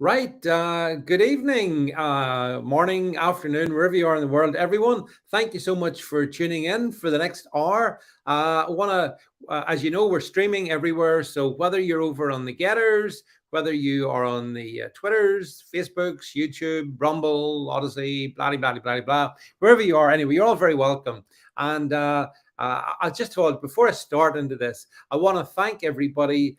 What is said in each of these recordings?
Right. Good evening, morning, afternoon, wherever you are in the world, everyone. Thank you so much for tuning in for the next hour. I want as you know, we're streaming everywhere. So whether you're over on the Getters, whether you are on the Twitters, Facebooks, YouTube, Rumble, Odyssey, blah, blah, blah, blah, blah, wherever you are, anyway, you're all very welcome. And I just thought before I start into this, I want to thank everybody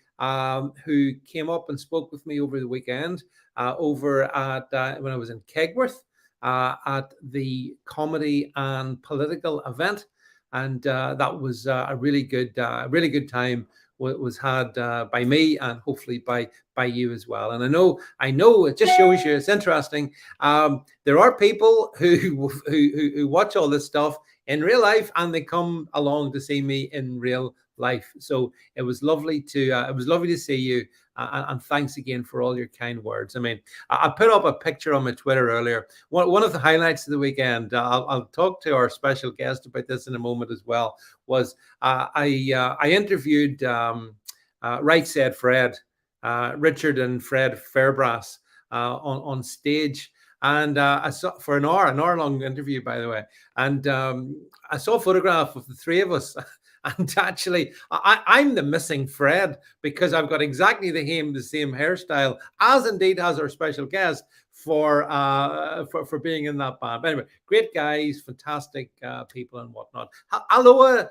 who came up and spoke with me over the weekend over at when I was in Kegworth at the comedy and political event, and that was really good time. Was had by me and hopefully by you as well. And I know it just shows you it's interesting. There are people who watch all this stuff in real life and they come along to see me in real life. So it was lovely to see you, and thanks again for all your kind words. I mean, I put up a picture on my Twitter earlier. One of the highlights of the weekend. I'll talk to our special guest about this in a moment as well. Was I interviewed Right Said Fred, Richard and Fred Fairbrass on stage. And I saw for an hour long interview, by the way. And I saw a photograph of the three of us. And actually, I'm the missing Fred because I've got exactly the same hairstyle as indeed has our special guest for being in that band. But anyway, great guys, fantastic people and whatnot. Hello,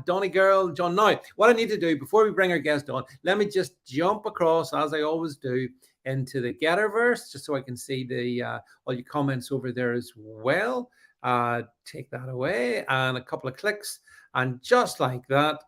Donny girl, John. Now, what I need to do before we bring our guest on, let me just jump across as I always do into the Getterverse just so I can see the all your comments over there as well. Take that away and a couple of clicks. And just like that,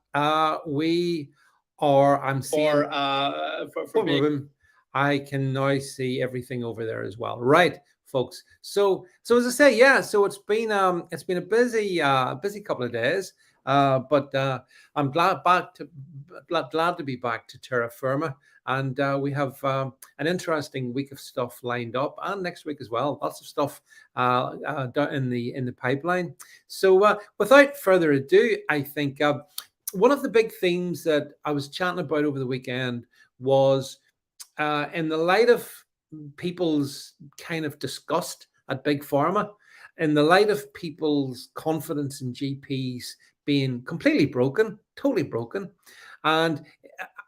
we are, I'm seeing, for being, I can now see everything over there as well. Right, folks. So as I say, yeah, so it's been a busy couple of days. But I'm glad to be back to terra firma, and we have an interesting week of stuff lined up, and next week as well. Lots of stuff in the pipeline. So without further ado, I think one of the big themes that I was chatting about over the weekend was in the light of people's kind of disgust at big pharma, in the light of people's confidence in GPs being completely broken, totally broken, and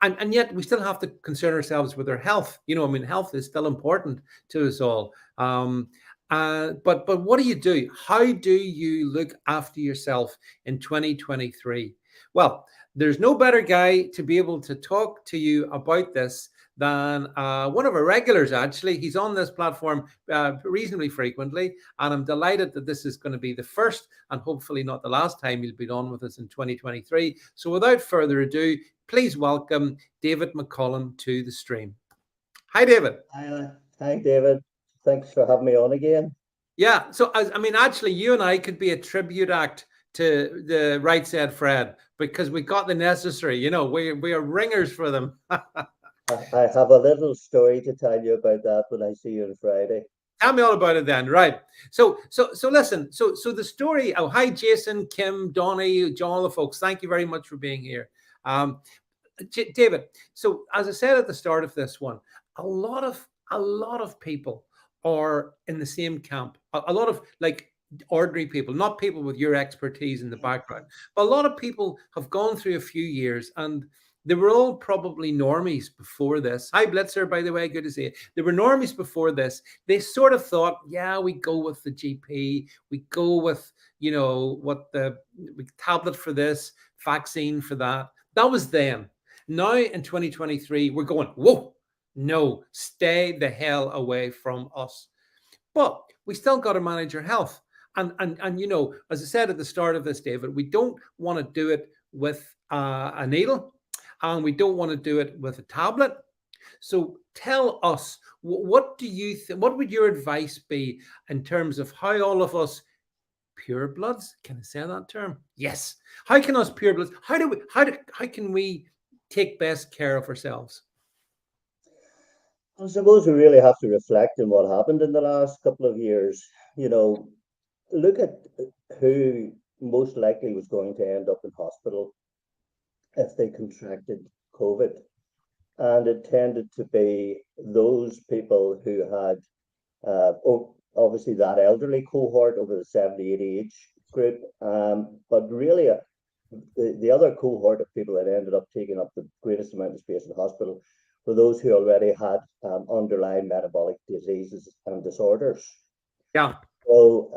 and yet we still have to concern ourselves with our health. You know, I mean, health is still important to us all. But what do you do? How do you look after yourself in 2023? Well, there's no better guy to be able to talk to you about this than one of our regulars, actually. He's on this platform reasonably frequently, and I'm delighted that this is going to be the first and hopefully not the last time he'll be on with us in 2023. So without further ado, please welcome David McCollum to the stream. Hi, David. Hi, David. Thanks for having me on again. Yeah, so I mean, actually, you and I could be a tribute act to the Right Said Fred because we got the necessary, we are ringers for them. I have a little story to tell you about that when I see you on Friday. Tell me all about it then. Right. So listen. So the story. Oh, hi, Jason, Kim, Donnie, John, all the folks. Thank you very much for being here. David. So as I said at the start of this one, a lot of people are in the same camp. A lot of like ordinary people, not people with your expertise in the background, but a lot of people have gone through a few years and they were all probably normies before this. Hi, Blitzer, by the way, good to see you. They were normies before this. They sort of thought, yeah, we go with the GP, we go with, what the tablet for this, vaccine for that. That was then. Now in 2023, we're going, whoa, no, stay the hell away from us. But we still got to manage our health. And as I said at the start of this, David, we don't want to do it with a needle and we don't want to do it with a tablet. So tell us, what do you think? What would your advice be in terms of how all of us purebloods, can I say that term? Yes. How can us purebloods? How can we take best care of ourselves? I suppose we really have to reflect on what happened in the last couple of years. Look at who most likely was going to end up in hospital if they contracted COVID. and it tended to be those people who had obviously that elderly cohort over the 70, 80 age group, but really the other cohort of people that ended up taking up the greatest amount of space in the hospital were those who already had underlying metabolic diseases and disorders. Yeah. So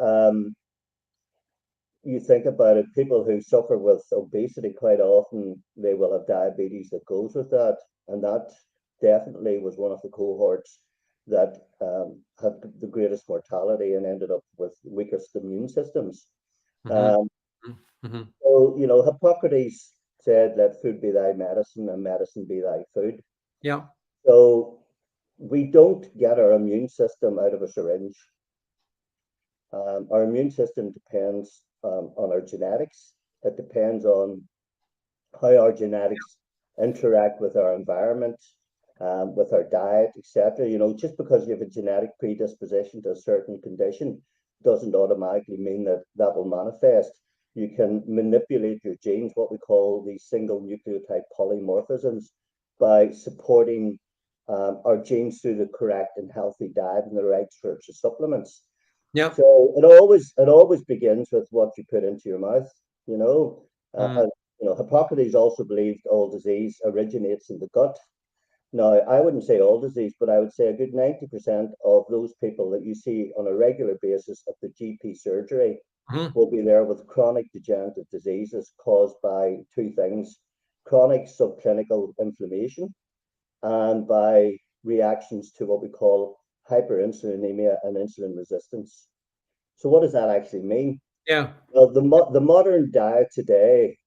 you think about it, people who suffer with obesity, quite often they will have diabetes that goes with that. And that definitely was one of the cohorts that had the greatest mortality and ended up with weakest immune systems. Mm-hmm. Um, Mm-hmm. so, Hippocrates said, let food be thy medicine and medicine be thy food. Yeah. So we don't get our immune system out of a syringe. Our immune system depends on our genetics. It depends on how our genetics interact with our environment, with our diet, etc. Just because you have a genetic predisposition to a certain condition doesn't automatically mean that that will manifest. You can manipulate your genes, what we call the single nucleotide polymorphisms, by supporting our genes through the correct and healthy diet and the right sorts of supplements. Yeah. So it always begins with what you put into your mouth, you know. Mm. Hippocrates also believed all disease originates in the gut. Now, I wouldn't say all disease, but I would say a good 90% of those people that you see on a regular basis at the GP surgery Mm-hmm. will be there with chronic degenerative diseases caused by two things: chronic subclinical inflammation and by reactions to what we call hyperinsulinemia and insulin resistance. So what does that actually mean? Yeah. Well, the modern diet today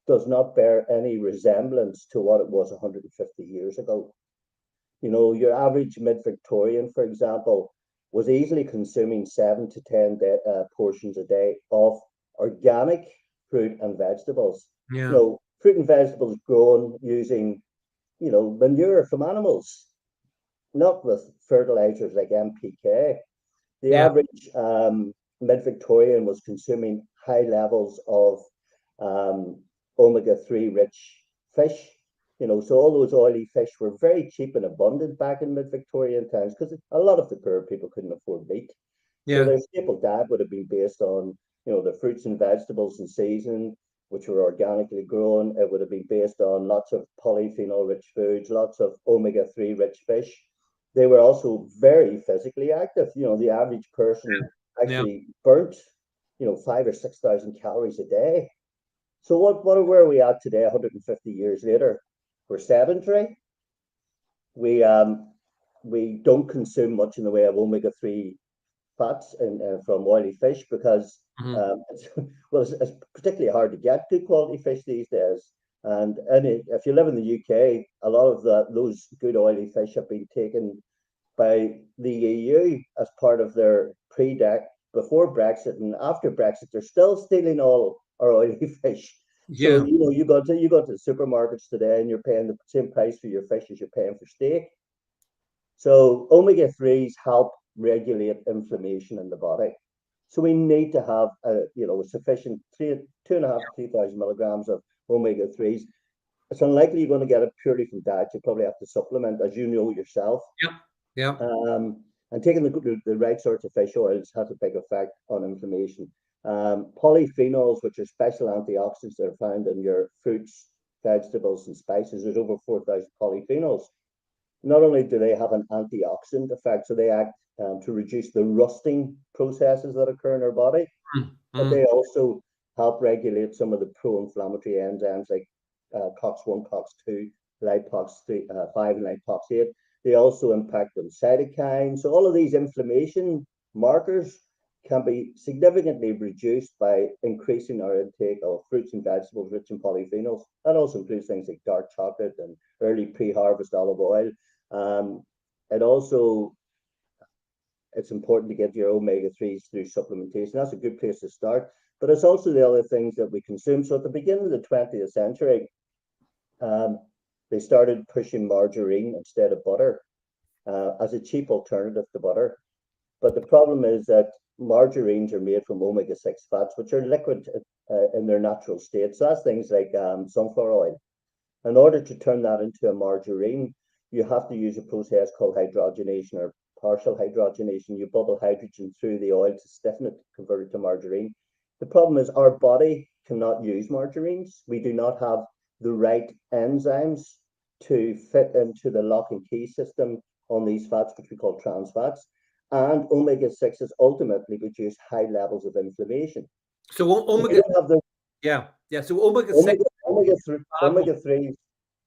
does not bear any resemblance to what it was 150 years ago. Your average mid-Victorian, for example, was easily consuming 7 to 10 portions a day of organic fruit and vegetables. Yeah. Fruit and vegetables grown using, manure from animals, not with fertilizers like NPK. The Yeah. average mid-Victorian was consuming high levels of omega-3 rich fish. So all those oily fish were very cheap and abundant back in mid-Victorian times because a lot of the poor people couldn't afford meat. So Yeah. their staple diet would have been based on, the fruits and vegetables in season, which were organically grown. It would have been based on lots of polyphenol rich foods, lots of omega-3 rich fish. They were also very physically active. The average person Yeah. actually burnt, 5 or 6,000 calories a day. So where are we at today, 150 years later? We're sedentary. We we don't consume much in the way of omega-3 fats from oily fish because Mm-hmm. it's particularly hard to get good quality fish these days. And if you live in the UK, a lot of those good oily fish have been taken by the EU as part of their pre-deck before Brexit, and after Brexit, they're still stealing all our oily fish. So Yeah. you go to the supermarkets today, and you're paying the same price for your fish as you're paying for steak. So omega-3s help regulate inflammation in the body. So we need to have a sufficient 2.5 to 3,000 milligrams of omega-3s. It's unlikely you're going to get it purely from diet. You probably have to supplement, as you know yourself. Yeah. Yeah. And taking the right sorts of fish oils has a big effect on inflammation. Polyphenols, which are special antioxidants that are found in your fruits, vegetables, and spices, there's over 4,000 polyphenols. Not only do they have an antioxidant effect, so they act to reduce the rusting processes that occur in our body, but Mm-hmm. they also help regulate some of the pro-inflammatory enzymes like COX-1, COX-2, LIPOX5, and LIPOX8. They also impact on cytokines. So all of these inflammation markers can be significantly reduced by increasing our intake of fruits and vegetables rich in polyphenols. That also includes things like dark chocolate and early pre-harvest olive oil. Um, it also it's important to get your omega-3s through supplementation. That's a good place to start. But it's also the other things that we consume. So at the beginning of the 20th century, um, they started pushing margarine instead of butter as a cheap alternative to butter. But the problem is that margarines are made from omega-6 fats, which are liquid in their natural state. So that's things like sunflower oil. In order to turn that into a margarine, you have to use a process called hydrogenation or partial hydrogenation. You bubble hydrogen through the oil to stiffen it, convert it to margarine. The problem is our body cannot use margarines. We do not have the right enzymes to fit into the lock and key system on these fats, which we call trans fats. And omega-6s ultimately produce high levels of inflammation. So So we don't have the So omega-6.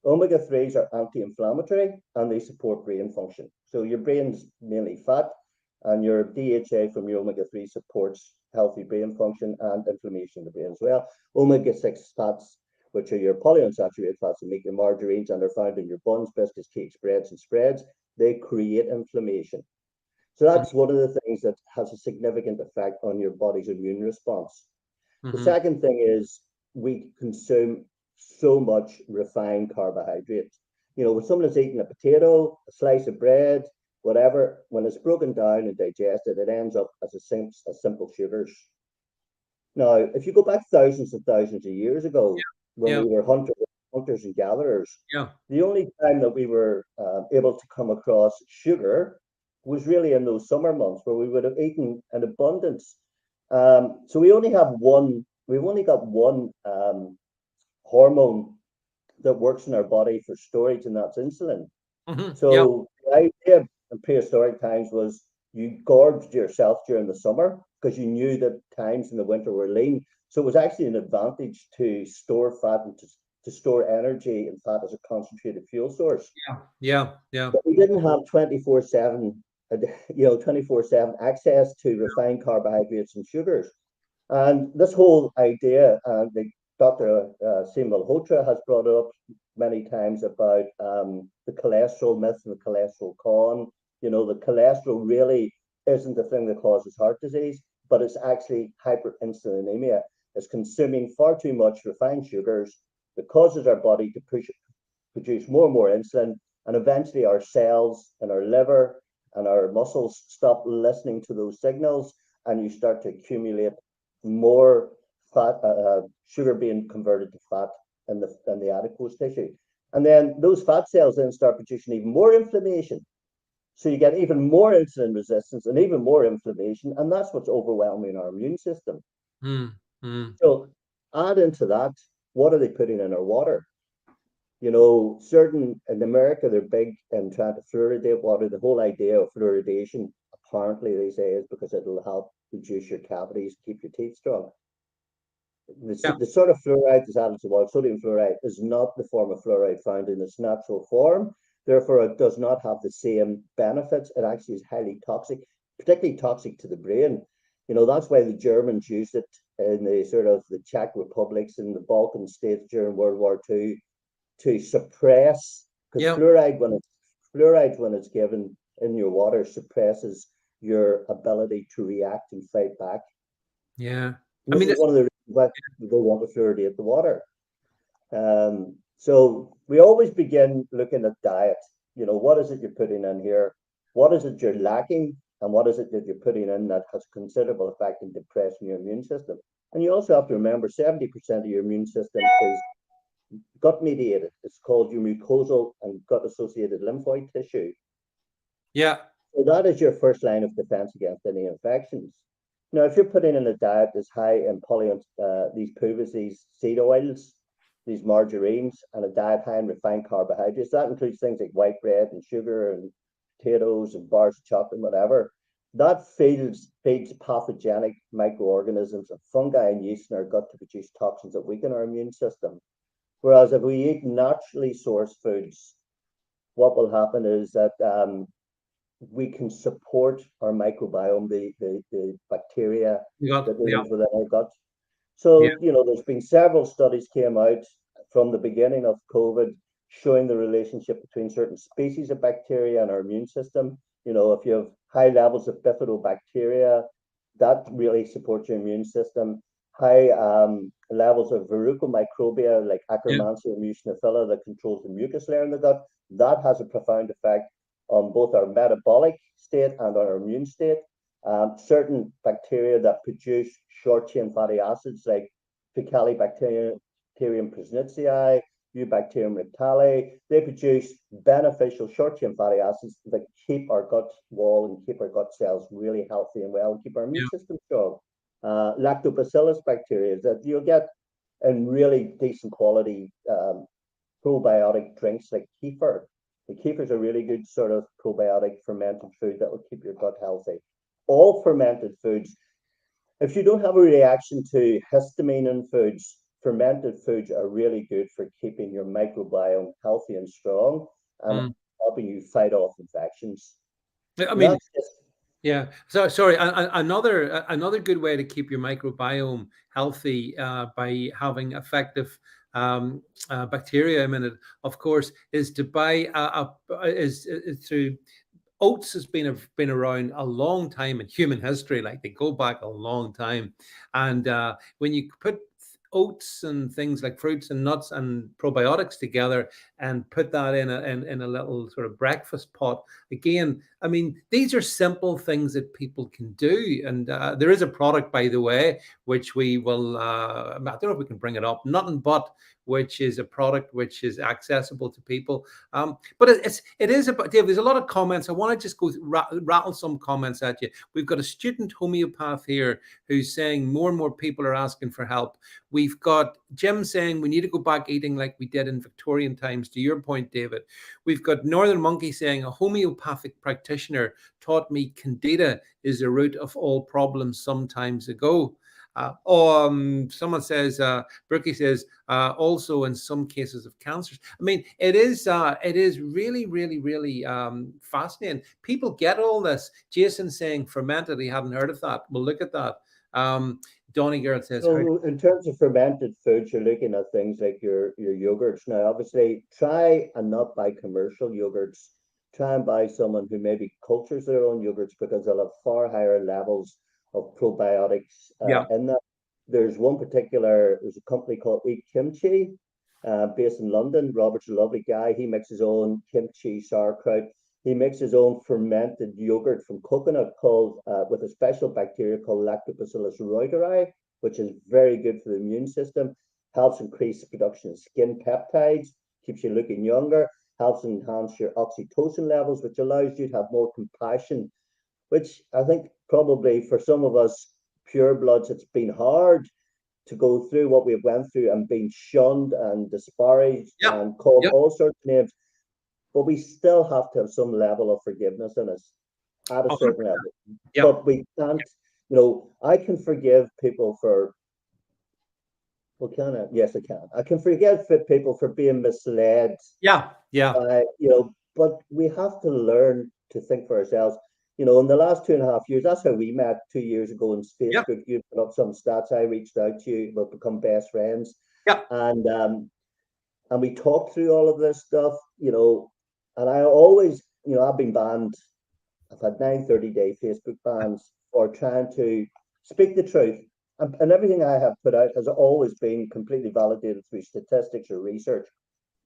Omega-3s are anti-inflammatory and they support brain function. So your brain's mainly fat, and your DHA from your omega-3 supports healthy brain function and inflammation in the brain as well. Omega-6 fats, which are your polyunsaturated fats that make your margarines and are found in your buns, biscuits, cakes, breads, and spreads, they create inflammation. So that's one of the things that has a significant effect on your body's immune response. The second thing is we consume so much refined carbohydrates. You know, when someone is eating a potato, a slice of bread, whatever, when it's broken down and digested, it ends up as simple sugars. Now, if you go back thousands and thousands of years ago, when we were hunters and gatherers, the only time that we were able to come across sugar was really in those summer months where we would have eaten in abundance. So we've only got one hormone that works in our body for storage, and that's insulin. So the idea in prehistoric times was you gorged yourself during the summer because you knew that times in the winter were lean. So it was actually an advantage to store fat and to store energy and fat as a concentrated fuel source. But we didn't have 24/7, 24/7 access to refined carbohydrates and sugars. And this whole idea, Dr. Sima Malhotra has brought up many times about the cholesterol myth and the cholesterol con. You know, the cholesterol really isn't the thing that causes heart disease, but it's actually hyperinsulinemia. It's consuming far too much refined sugars that causes our body to produce more and more insulin, and eventually our cells and our liver and our muscles stop listening to those signals, and you start to accumulate more fat, sugar being converted to fat in the adipose tissue. And then those fat cells then start producing even more inflammation. So you get even more insulin resistance and even more inflammation, and that's what's overwhelming our immune system. So add into that, what are they putting in our water? You know, in America, they're big in trying to fluoridate water. The whole idea of fluoridation, apparently, they say, is because it'll help reduce your cavities, keep your teeth strong. The sort of fluoride that's added to water, sodium fluoride, is not the form of fluoride found in its natural form. Therefore, it does not have the same benefits. It actually is highly toxic, particularly toxic to the brain. You know, that's why the Germans used it in the Czech republics and the Balkan states during World War II to suppress, because fluoride, when it's given in your water, suppresses your ability to react and fight back. This is one of the reasons why they want to fluoridate the water. So we always begin looking at diet. You know, what is it you're putting in here? What is it you're lacking? And what is it that you're putting in that has considerable effect in depressing your immune system? And you also have to remember 70% of your immune system is gut mediated. It's called your mucosal and gut associated lymphoid tissue. So that is your first line of defense against any infections. Now, if you're putting in a diet that's high in these PUVAs, these seed oils, these margarines, and a diet high in refined carbohydrates, that includes things like white bread and sugar and potatoes and bars of chocolate and whatever, that feeds pathogenic microorganisms and fungi and yeast in our gut to produce toxins that weaken our immune system. Whereas if we eat naturally sourced foods, what will happen is that we can support our microbiome, the bacteria that live within our gut. So, you know, there's been several studies came out from the beginning of COVID showing the relationship between certain species of bacteria and our immune system. You know, if you have high levels of bifidobacteria, that really supports your immune system. High levels of verrucomicrobia like Akkermansia and Eosinophila that controls the mucus layer in the gut, that has a profound effect on both our metabolic state and our immune state. Certain bacteria that produce short chain fatty acids like Faecalibacterium prausnitzii, Bacterium rectale. They produce beneficial short-chain fatty acids that keep our gut wall and keep our gut cells really healthy and well, and keep our immune system strong. Lactobacillus bacteria that you'll get in really decent quality probiotic drinks like kefir. The kefir is a really good sort of probiotic fermented food that will keep your gut healthy. All fermented foods, if you don't have a reaction to histamine in foods, fermented foods are really good for keeping your microbiome healthy and strong and helping you fight off infections. I mean, yeah. So sorry. Another good way to keep your microbiome healthy by having effective bacteria in it, of course, is to buy is through oats has been around a long time in human history. Like they go back a long time, and when you put oats and things like fruits and nuts and probiotics together and put that in a little sort of breakfast pot, again, I mean, these are simple things that people can do. And there is a product, by the way, which we will I don't know if we can bring it up, Nothing But, which is a product which is accessible to people. But it is about, Dave, there's a lot of comments. I want to just go rattle some comments at you. We've got a student homeopath here who's saying more and more people are asking for help. We've got Jim saying we need to go back eating like we did in Victorian times, to your point, David. We've got Northern Monkey saying a homeopathic practitioner taught me candida is the root of all problems some times ago. Someone says, Brookie says, also in some cases of cancers. I mean, it is really, really, really fascinating. People get all this. Jason saying fermented, he hadn't heard of that. Well, look at that. Donny Girl says, so in terms of fermented foods, you're looking at things like your yogurts. Now, obviously, try and not buy commercial yogurts. Try and buy someone who maybe cultures their own yogurts because they'll have far higher levels of probiotics in that. There's a company called Eat Kimchi, based in London. Robert's a lovely guy. He makes his own kimchi sauerkraut. He makes his own fermented yogurt from coconut called with a special bacteria called Lactobacillus reuteri, which is very good for the immune system. Helps increase the production of skin peptides, keeps you looking younger, helps enhance your oxytocin levels, which allows you to have more compassion, which I think probably for some of us purebloods, it's been hard to go through what we've went through and been shunned and disparaged and called all sorts of names. But we still have to have some level of forgiveness in us at a certain level. But we can't, I can forgive people for, well, can I? Yes, I can. I can forgive people for being misled. But we have to learn to think for ourselves. In the last 2.5 years, that's how we met 2 years ago in Facebook. You put up some stats. I reached out to you. We've become best friends. And we talked through all of this stuff, and I always, I've been banned. I've had 9 30-day Facebook bans for trying to speak the truth. And everything I have put out has always been completely validated through statistics or research.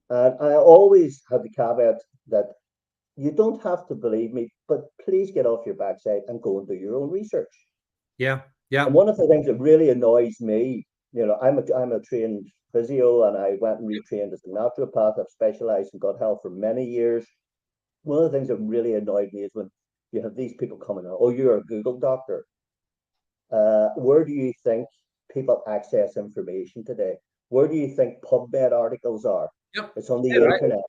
And I always had the caveat that you don't have to believe me, but please get off your backside and go and do your own research. And one of the things that really annoys me, I'm a trained physio, and I went and retrained as a naturopath. I've specialized in gut health for many years. One of the things that really annoyed me is when you have these people coming out, oh, you're a Google doctor. Where do you think people access information today? Where do you think PubMed articles are? It's on the internet.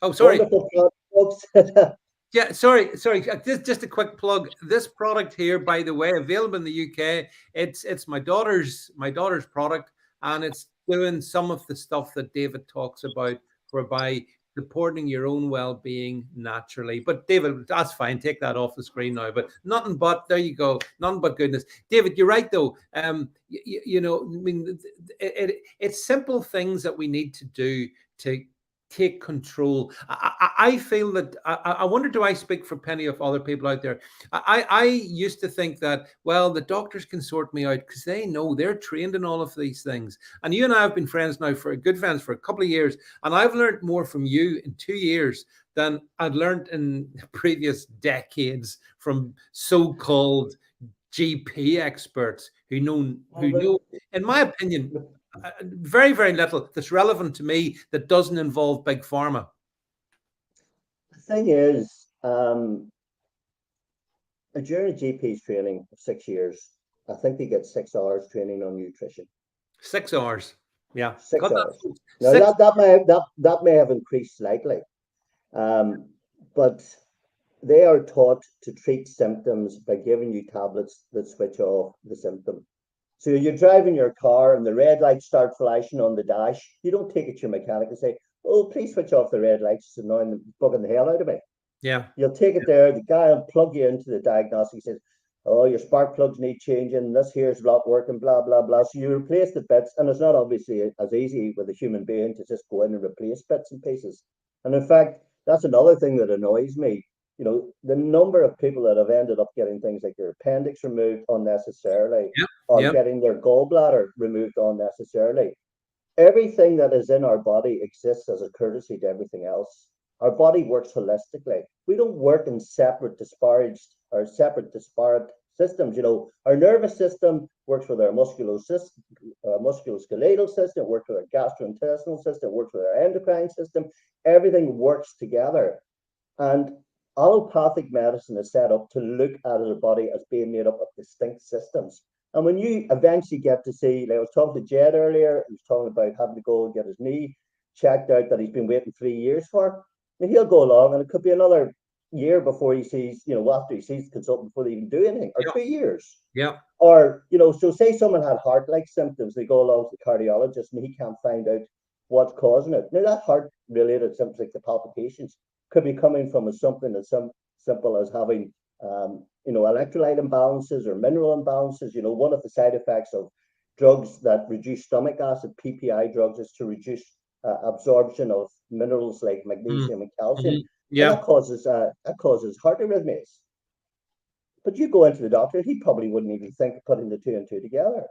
Oh, sorry. Folks. Sorry. Just a quick plug. This product here, by the way, available in the UK. It's my daughter's product, and it's doing some of the stuff that David talks about, whereby supporting your own well-being naturally. But David, that's fine. Take that off the screen now. But Nothing But, there you go. Nothing but goodness. David, you're right though. I mean, it's simple things that we need to do to take control. I feel that I wonder, do I speak for plenty of other people out there? I used to think that, well, the doctors can sort me out because they know, they're trained in all of these things. And you and I have been friends now, for good friends for a couple of years, and I've learned more from you in 2 years than I'd learned in previous decades from so-called GP experts who know, in my opinion, Very, very little that's relevant to me that doesn't involve big pharma. The thing is, during a GP's training of 6 years, I think they get 6 hours training on nutrition. 6 hours. Yeah. 6 hours. Now Six. that may have increased slightly, but they are taught to treat symptoms by giving you tablets that switch off the symptom. So you're driving your car and the red lights start flashing on the dash. You don't take it to your mechanic and say, "Oh, please switch off the red lights. It's annoying, bugging the hell out of me." Yeah. You'll take it there. The guy will plug you into the diagnostic. He says, "Oh, your spark plugs need changing. This here's not working, blah, blah, blah." So you replace the bits, and it's not obviously as easy with a human being to just go in and replace bits and pieces. And in fact, that's another thing that annoys me. The number of people that have ended up getting things like their appendix removed unnecessarily Yep. or Yep. getting their gallbladder removed unnecessarily. Everything that is in our body exists as a courtesy to everything else. Our body works holistically. We don't work in separate, disparate systems. Our nervous system works with our musculoskeletal system, it works with our gastrointestinal system, it works with our endocrine system. Everything works together. And allopathic medicine is set up to look at our body as being made up of distinct systems. And when you eventually get to see, like I was talking to Jed earlier, he was talking about having to go and get his knee checked out that he's been waiting 3 years for. And he'll go along, and it could be another year before he sees, after he sees the consultant before they even do anything, or Yep. 2 years. Yeah. Or, so say someone had heart-like symptoms, they go along to the cardiologist and he can't find out what's causing it. Now, that heart-related symptoms like the palpitations could be coming from something as simple as having electrolyte imbalances or mineral imbalances. One of the side effects of drugs that reduce stomach acid, PPI drugs, is to reduce absorption of minerals like magnesium and calcium. Yeah. And that causes heart arrhythmias. But you go into the doctor, and he probably wouldn't even think of putting the two and two together.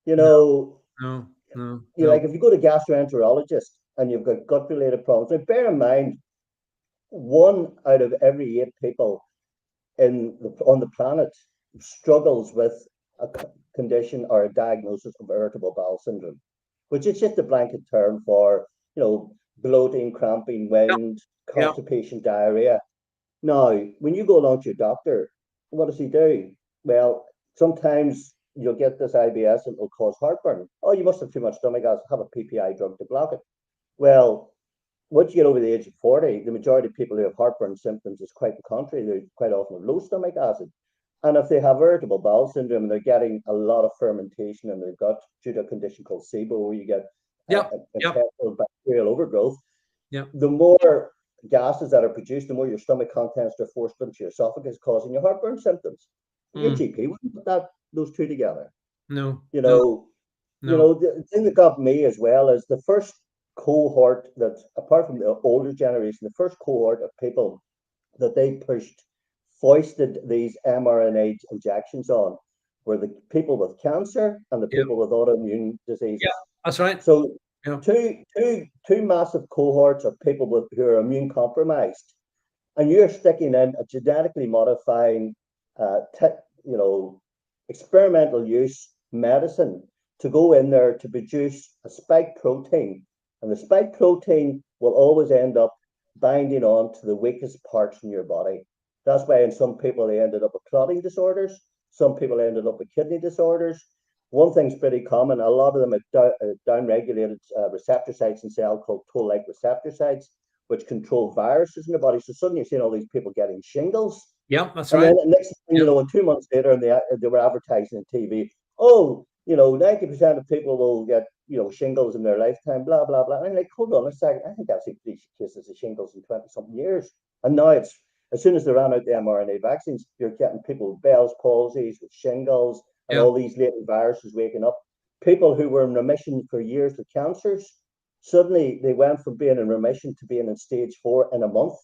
No. Like if you go to gastroenterologist and you've got gut-related problems, now bear in mind, 1 out of every 8 people on the planet struggles with a condition or a diagnosis of irritable bowel syndrome, which is just a blanket term for, bloating, cramping, wind, constipation, diarrhea. Now, when you go along to your doctor, what does he do? Well, sometimes you'll get this IBS and it'll cause heartburn. Oh, you must have too much stomach acid, have a PPI drug to block it. Well, once you get over the age of 40, the majority of people who have heartburn symptoms is quite the contrary. They quite often have low stomach acid. And if they have irritable bowel syndrome and they're getting a lot of fermentation in their gut due to a condition called SIBO, where you get intestinal bacterial overgrowth, the more gases that are produced, the more your stomach contents are forced into your esophagus, causing your heartburn symptoms. Your GP wouldn't put those two together. No. The thing that got me as well is the first cohort that, apart from the older generation, the first cohort of people that they foisted these mRNA injections on were the people with cancer and the people with autoimmune diseases. Yeah, that's right. So two massive cohorts of people who are immune compromised, and you're sticking in a genetically modifying, experimental use medicine to go in there to produce a spike protein, and the spike protein will always end up binding on to the weakest parts in your body. That's why in some people they ended up with clotting disorders. Some people ended up with kidney disorders. One thing's pretty common. A lot of them are down-regulated receptor sites in cell called toll-like receptor sites, which control viruses in the body. So suddenly you're seeing all these people getting shingles. Yeah, that's right. And then the next thing, and 2 months later, and they were advertising on TV, 90% of people will get, shingles in their lifetime, blah, blah, blah. And I'm like, hold on a second. I think I've seen 3 cases of shingles in 20-something years. And now it's, as soon as they ran out the mRNA vaccines, you're getting people with Bell's palsies, with shingles, and all these latent viruses waking up. People who were in remission for years with cancers, suddenly they went from being in remission to being in stage 4 in a month.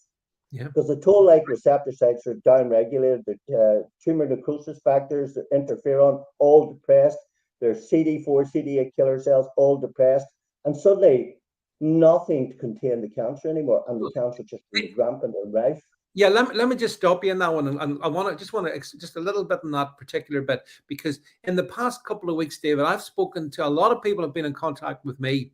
Yeah. Because the toll-like receptor sites are down-regulated, the tumor necrosis factors, the interferon, all depressed. There's CD4, CD8 killer cells, all depressed. And suddenly, nothing to contain the cancer anymore. And the cancer just goes rampant and rife. Yeah, let me just stop you in that one, and I want to just a little bit on that particular bit, because in the past couple of weeks, David, I've spoken to a lot of people have been in contact with me,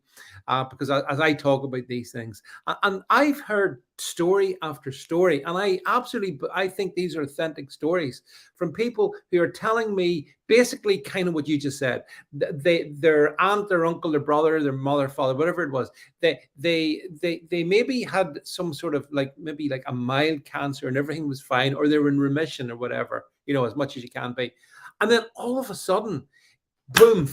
because as I talk about these things, and I've heard story after story, and I think these are authentic stories from people who are telling me basically kind of what you just said. Their aunt, their uncle, their brother, their mother, father, whatever it was, they maybe had some sort of like maybe like a mild cancer and everything was fine, or they were in remission or whatever, as much as you can be. And then all of a sudden, boom,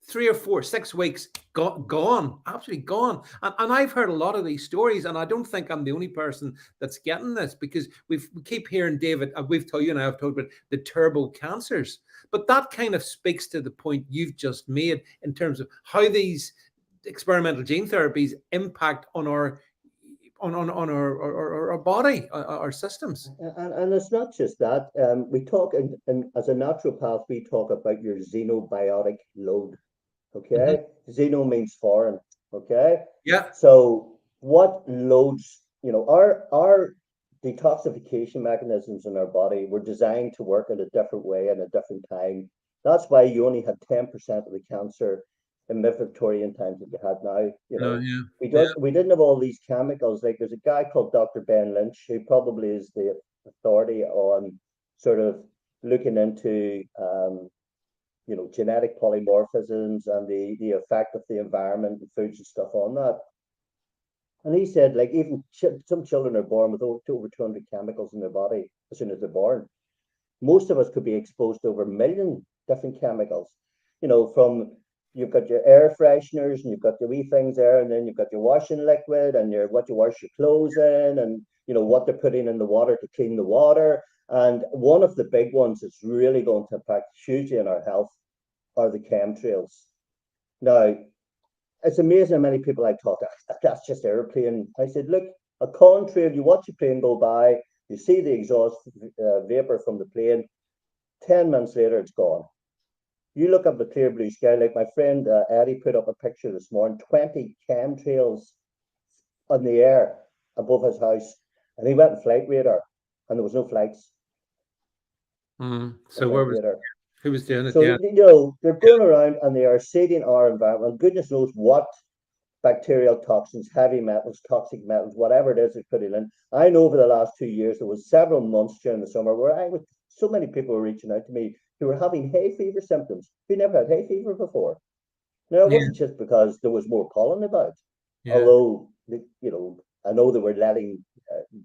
3 or 4, 6 weeks gone, absolutely gone. And I've heard a lot of these stories, and I don't think I'm the only person that's getting this, because we keep hearing, David, we've told you and I have talked about the turbo cancers, but that kind of speaks to the point you've just made in terms of how these experimental gene therapies impact on our body, our systems. And it's not just that. We talk as a naturopath, we talk about your xenobiotic load. Hmm. Okay, xeno means foreign. Okay, Yeah. so what loads? Our detoxification mechanisms in our body were designed to work in a different way in a different time. That's why you only had 10% of the cancer in mid-Victorian times that you had now. No. Yeah. We didn't have all these chemicals. Like there's a guy called Dr. Ben Lynch who probably is the authority on sort of looking into genetic polymorphisms and the effect of the environment and foods and stuff on that. And he said, like, even some children are born with over 200 chemicals in their body as soon as they're born. Most of us could be exposed to over a million different chemicals. From you've got your air fresheners and you've got your wee things there, and then you've got your washing liquid and what you wash your clothes in, and what they're putting in the water to clean the water. And one of the big ones that's really going to impact hugely on our health are the chemtrails. Now, it's amazing how many people I talk to, that's just airplane. I said, look, a contrail, you watch a plane go by, you see the exhaust vapor from the plane, 10 minutes later, it's gone. You look up the clear blue sky, like my friend Eddie put up a picture this morning, 20 chemtrails on the air above his house. And he went in flight radar, and there was no flights. So who was doing it? So, Yeah. they're going around and they are seeding our environment. Goodness knows what bacterial toxins, heavy metals, toxic metals, whatever it is they're putting in. I know over the last 2 years, there was several months during the summer where so many people were reaching out to me who were having hay fever symptoms, who never had hay fever before. Now, it Yeah. wasn't just because there was more pollen about, Yeah. although, I know they were letting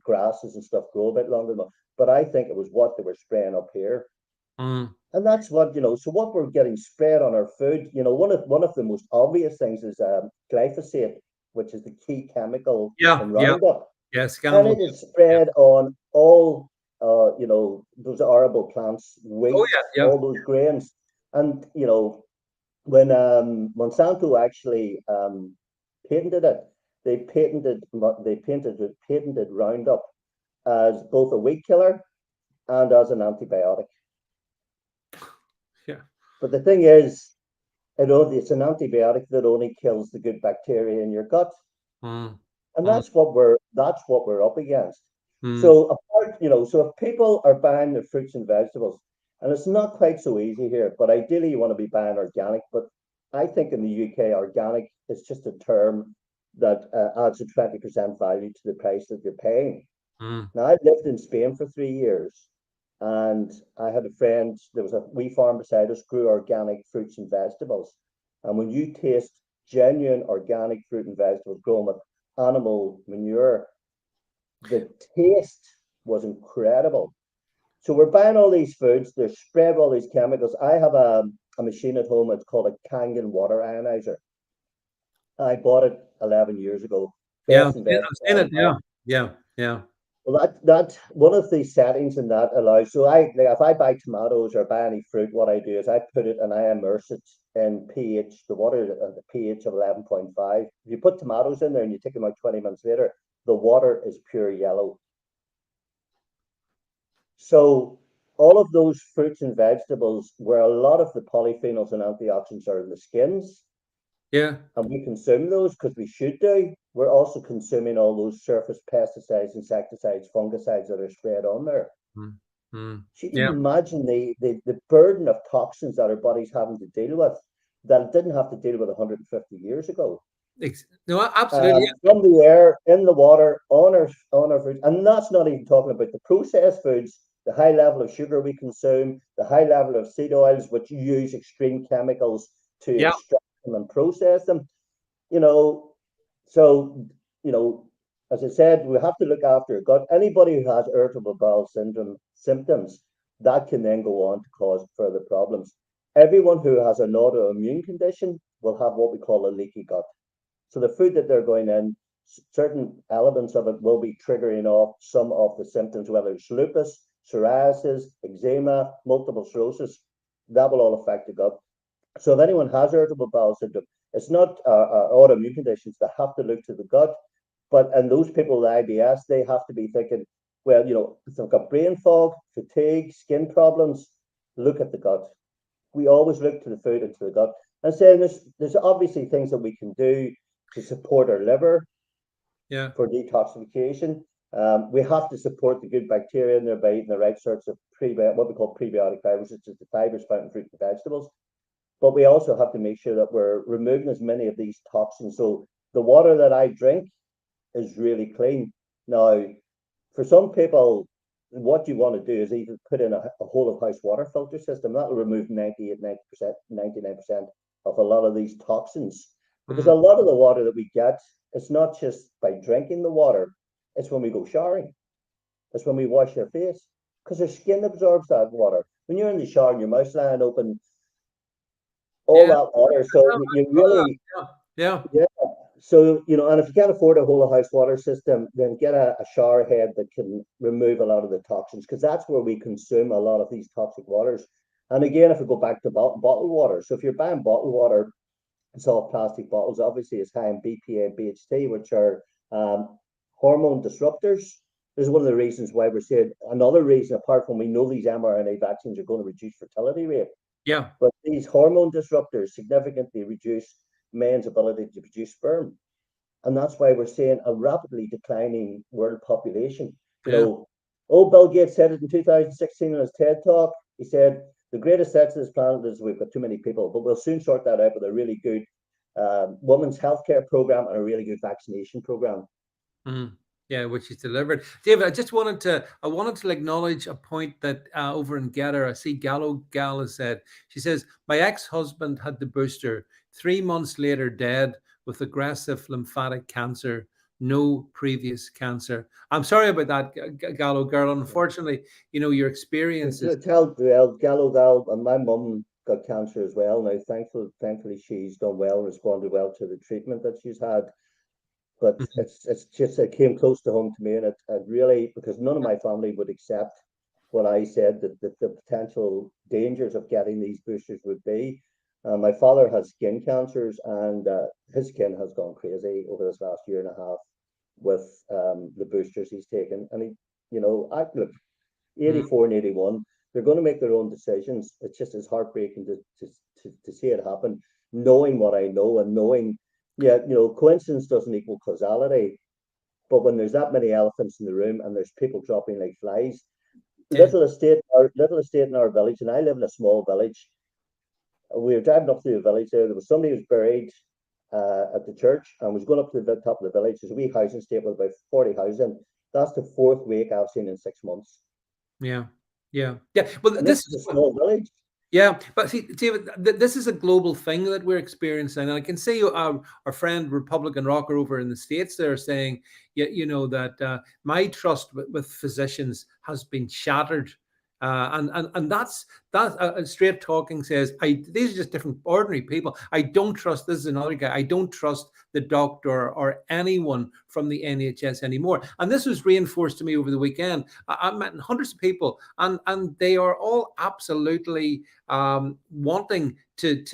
grasses and stuff grow a bit longer, but I think it was what they were spraying up here. Mm. And that's what, so what we're getting spread on our food, one of the most obvious things is glyphosate, which is the key chemical Yeah. in Yeah. Roundup. Yeah. And Scandal. it is Yeah. spread on all, those arable plants, Oh wheat, yeah. Yeah. all those grains. And, when Monsanto actually patented it, they patented Roundup as both a weed killer and as an antibiotic. Yeah. But the thing is, it's an antibiotic that only kills the good bacteria in your gut, Mm. and Mm. that's what we're up against. Mm. So so if people are buying their fruits and vegetables, and it's not quite so easy here, but ideally you want to be buying organic. But I think in the UK, organic is just a term that adds a 20% value to the price that you're paying. Mm. Now, I've lived in Spain for 3 years, and I had a friend, there was a wee farm beside us, grew organic fruits and vegetables. And when you taste genuine organic fruit and vegetables grown with animal manure, the taste was incredible. So we're buying all these foods, they're sprayed with all these chemicals. I have a machine at home, it's called a Kangen water ionizer. I bought it 11 years ago. Yeah. Best I've investment I seen ever it. had. Yeah. Yeah. Yeah. Well, that one of the settings in that allows. So if I buy tomatoes or buy any fruit, what I do is I put it and I immerse it in pH, the water at the pH of 11.5. If you put tomatoes in there and you take them out 20 minutes later, the water is pure yellow. So all of those fruits and vegetables, where a lot of the polyphenols and antioxidants are in the skins, Yeah. and we consume those because we should do. we're also consuming all those surface pesticides, insecticides, fungicides that are spread on there. Mm, mm. So you can Yeah. imagine the burden of toxins that our body's having to deal with that it didn't have to deal with 150 years ago. No, absolutely. From the air, in the water, on our food, and that's not even talking about the processed foods, the high level of sugar we consume, the high level of seed oils, which use extreme chemicals to Yeah. extract them and process them. You know, so you know, as I said, we have to look after our gut. Anybody who has irritable bowel syndrome symptoms, that can then go on to cause further problems. Everyone who has an autoimmune condition will have what we call a leaky gut. So the food that they're going in, certain elements of it will be triggering off some of the symptoms, whether it's lupus, psoriasis, eczema, multiple sclerosis, that will all affect the gut. So if anyone has irritable bowel syndrome, it's not autoimmune conditions. They have to look to the gut. But and those people with IBS, they have to be thinking, well, if they've got brain fog, fatigue, skin problems, look at the gut. We always look to the food and to the gut. And saying there's obviously things that we can do to support our liver Yeah. for detoxification. We have to support the good bacteria in there by eating the right sorts of what we call prebiotic fibers, which is the fibers found in fruit and vegetables. But we also have to make sure that we're removing as many of these toxins. So the water that I drink is really clean. Now, for some people, what you want to do is either put in a whole of house water filter system. That will remove 98, 90%, 99% of a lot of these toxins. Because a lot of the water that we get, it's not just by drinking the water, it's when we go showering. It's when we wash our face. Because our skin absorbs that water. When you're in the shower and your mouth's lying open, all Yeah. that water. So you really, Yeah. yeah. So, and if you can't afford a whole of house water system, then get a shower head that can remove a lot of the toxins, because that's where we consume a lot of these toxic waters. And again, if we go back to bottled water, so if you're buying bottled water, it's all plastic bottles, obviously it's high in BPA and BHT, which are hormone disruptors. This is one of the reasons why we're saying, another reason, apart from we know these mRNA vaccines are going to reduce fertility rate, Yeah. but these hormone disruptors significantly reduce men's ability to produce sperm. And that's why we're seeing a rapidly declining world population. Yeah. Old Bill Gates said it in 2016 in his TED talk. He said, the greatest threat to this planet is we've got too many people, but we'll soon sort that out with a really good women's healthcare program and a really good vaccination program. Mm. Yeah, which is delivered. David, I wanted to acknowledge a point that over in Getter, I see Gallo Gal has said. She says, my ex-husband had the booster, 3 months later dead with aggressive lymphatic cancer, no previous cancer. I'm sorry about that, Gallo girl. Unfortunately, your experience is. Gallo Gal, and my mum got cancer as well. Now, thankfully, she's done well and responded well to the treatment that she's had. But it's just, it came close to home to me, and it really, because none of my family would accept what I said that the potential dangers of getting these boosters would be. My father has skin cancers, and his skin has gone crazy over this last year and a half with the boosters he's taken. And I look, 84 and 81, they're going to make their own decisions. It's just as heartbreaking to see it happen, knowing what I know and knowing. Yeah, coincidence doesn't equal causality, but when there's that many elephants in the room and there's people dropping like flies, Yeah. little estate in our village, and I live in a small village. We were driving up through the village there. There was somebody who was buried at the church and was going up to the top of the village. There's a wee housing estate with about 40 houses in. That's the fourth wake I've seen in 6 months. Yeah. Yeah. Yeah. Well, And this this is is a small village. Yeah, but see, David, this is a global thing that we're experiencing, and I can see our friend Republican Rocker over in the States there saying, that my trust with physicians has been shattered, and that's that. Straight talking says, these are just different ordinary people. I don't trust. This is another guy. I don't trust the doctor or anyone from the NHS anymore, and this was reinforced to me over the weekend. I met hundreds of people, and they are all absolutely wanting to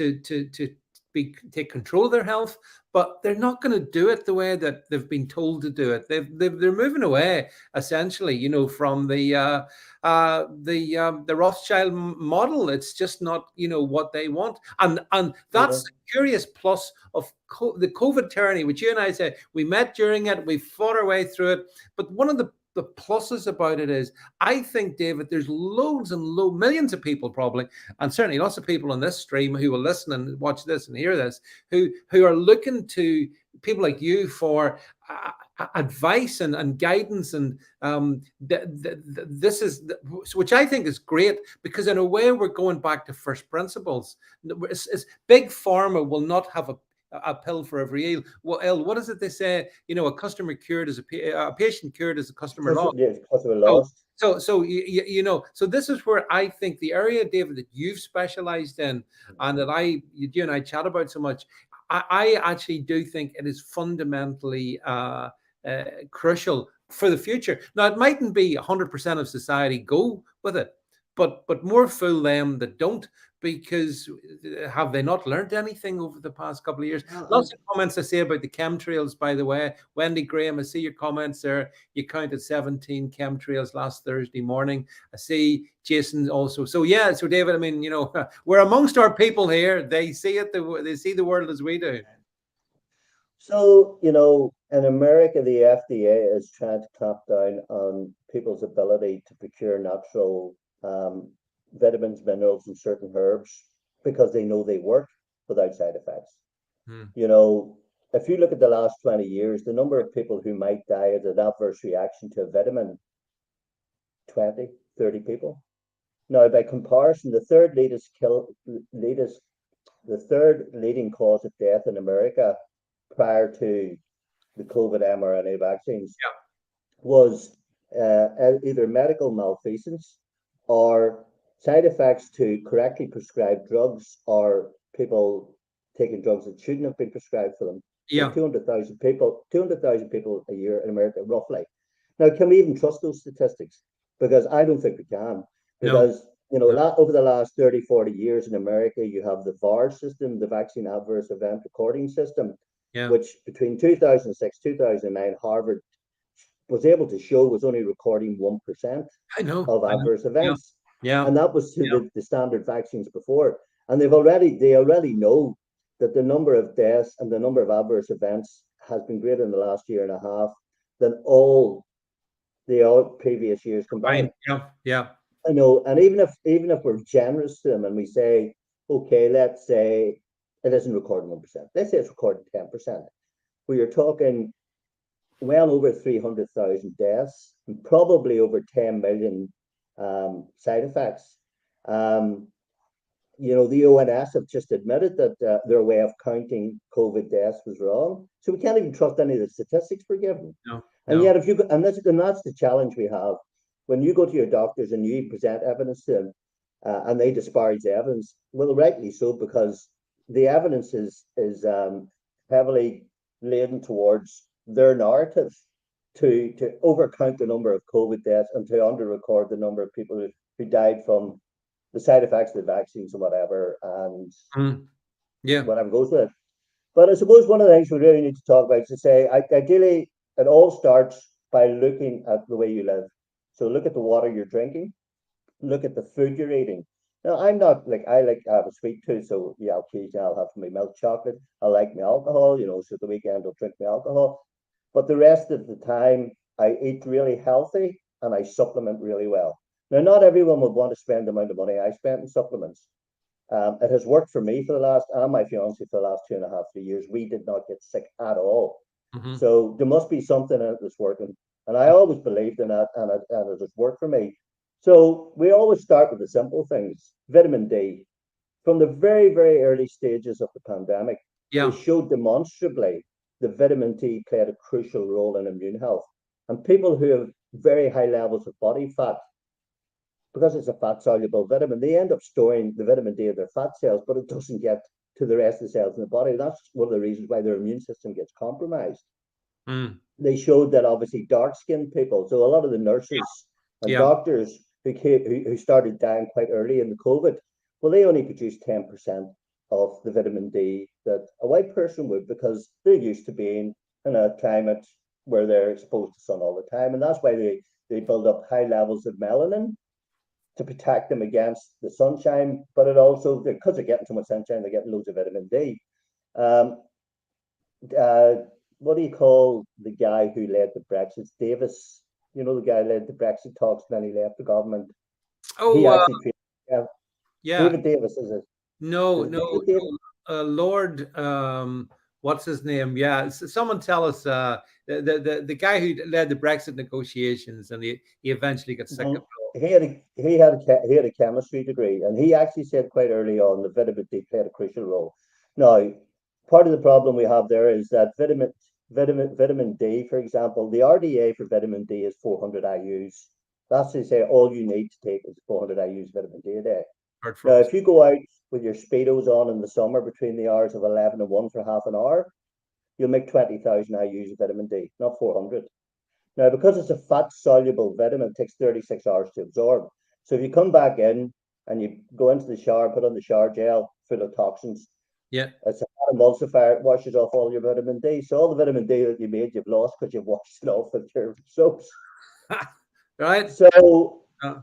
take control of their health, but they're not going to do it the way that they've been told to do it. They're moving away essentially, from the Rothschild model. It's just not what they want, and that's the curious plus of the COVID tyranny, which you and I say we met during it, we fought our way through it, but one of the pluses about it is, I think, David, there's loads and millions of people probably, and certainly lots of people on this stream who will listen and watch this and hear this, who are looking to people like you for advice and guidance, and this is which I think is great, because in a way we're going back to first principles. Big pharma will not have a pill for every ill. What is it they say? A customer cured is a patient cured is a customer lost. Yes, customer lost. So so this is where I think the area, David, that you've specialized in, and that you and I chat about so much, I actually do think it is fundamentally crucial for the future. Now, it mightn't be 100% of society go with it, but more fool them that don't, because have they not learned anything over the past couple of years? Lots of comments I say about the chemtrails, by the way. Wendy Graham, I see your comments there. You counted 17 chemtrails last Thursday morning. I see Jason also. So yeah, so David, I mean, we're amongst our people here. They see it, they see the world as we do. So, in America, the FDA is trying to clamp down on people's ability to procure natural vitamins, minerals, and certain herbs, because they know they work without side effects. If you look at the last 20 years, the number of people who might die as an adverse reaction to a vitamin, 20, 30 people. Now, by comparison, the third leading cause of death in America prior to the COVID mRNA vaccines was either medical malfeasance or side effects to correctly prescribed drugs, or people taking drugs that shouldn't have been prescribed for them. Yeah. 200,000 people a year in America, roughly. Now, can we even trust those statistics? Because I don't think we can. Because, over the last 30, 40 years in America, you have the VAR system, the Vaccine Adverse Event Recording System, which between 2006, 2009, Harvard was able to show was only recording 1% of adverse events. And that was to the standard vaccines before. And they already know that the number of deaths and the number of adverse events has been greater in the last year and a half than all the previous years combined. And even if we're generous to them and we say, okay, let's say it isn't recording 1%, let's say it's recording 10%, well, you're talking well over 300,000 deaths and probably over 10 million side effects. The ONS have just admitted that their way of counting COVID deaths was wrong. So we can't even trust any of the statistics we're given. And yet, that's the challenge we have. When you go to your doctors and you present evidence to them, and they disparage the evidence, well, rightly so, because the evidence is heavily laden towards their narrative to overcount the number of COVID deaths and to under-record the number of people who died from the side effects of the vaccines and whatever, and whatever goes with it. But I suppose one of the things we really need to talk about is to say, ideally, it all starts by looking at the way you live. So look at the water you're drinking, look at the food you're eating. Now, I have a sweet tooth, so yeah, occasionally I'll have my milk chocolate. I like my alcohol, so the weekend I'll drink my alcohol. But the rest of the time, I eat really healthy and I supplement really well. Now, not everyone would want to spend the amount of money I spent in supplements. It has worked for me for the last, and my fiance for the last 2.5, 3 years. We did not get sick at all. So there must be something in it that's working. And I always believed in that, and it has worked for me. So we always start with the simple things. Vitamin D. From the very, very early stages of the pandemic, they showed demonstrably that vitamin D played a crucial role in immune health. And people who have very high levels of body fat, because it's a fat-soluble vitamin, they end up storing the vitamin D in their fat cells, but it doesn't get to the rest of the cells in the body. That's one of the reasons why their immune system gets compromised. They showed that obviously dark-skinned people, so a lot of the nurses and doctors who started dying quite early in the COVID, well, they only produced 10% of the vitamin D that a white person would, because they're used to being in a climate where they're exposed to sun all the time. And that's why they build up high levels of melanin to protect them against the sunshine. But it also, because they're getting so much sunshine, they're getting loads of vitamin D. Um, uh, what do you call the guy who led the Brexit? Davis, the guy who led the Brexit talks, then he left the government. He Oh, actually created, yeah. David Davis, is it? No, Is it no, David Davis? no. Lord, what's his name? Yeah, someone tell us. The guy who led the Brexit negotiations, and he eventually got sick of Mhm. it all. He had a chemistry degree, and he actually said quite early on that vitamin D played a crucial role. Now, part of the problem we have there is that vitamin D, for example, the RDA for vitamin D is 400 IU's. That's to say all you need to take is 400 IU's vitamin D a day. Hard Now, frost. if you go out with your speedos on in the summer between the hours of 11 and 1 for half an hour, you'll make 20,000 IU's of vitamin D, not 400. Now, because it's a fat soluble vitamin, it takes 36 hours to absorb. So if you come back in and you go into the shower, put on the shower gel full of toxins, Yeah. it's a emulsifier, it washes off all your vitamin D. So all the vitamin D that you made, you've lost because you've washed it off with your soaps. Right. So, Uh,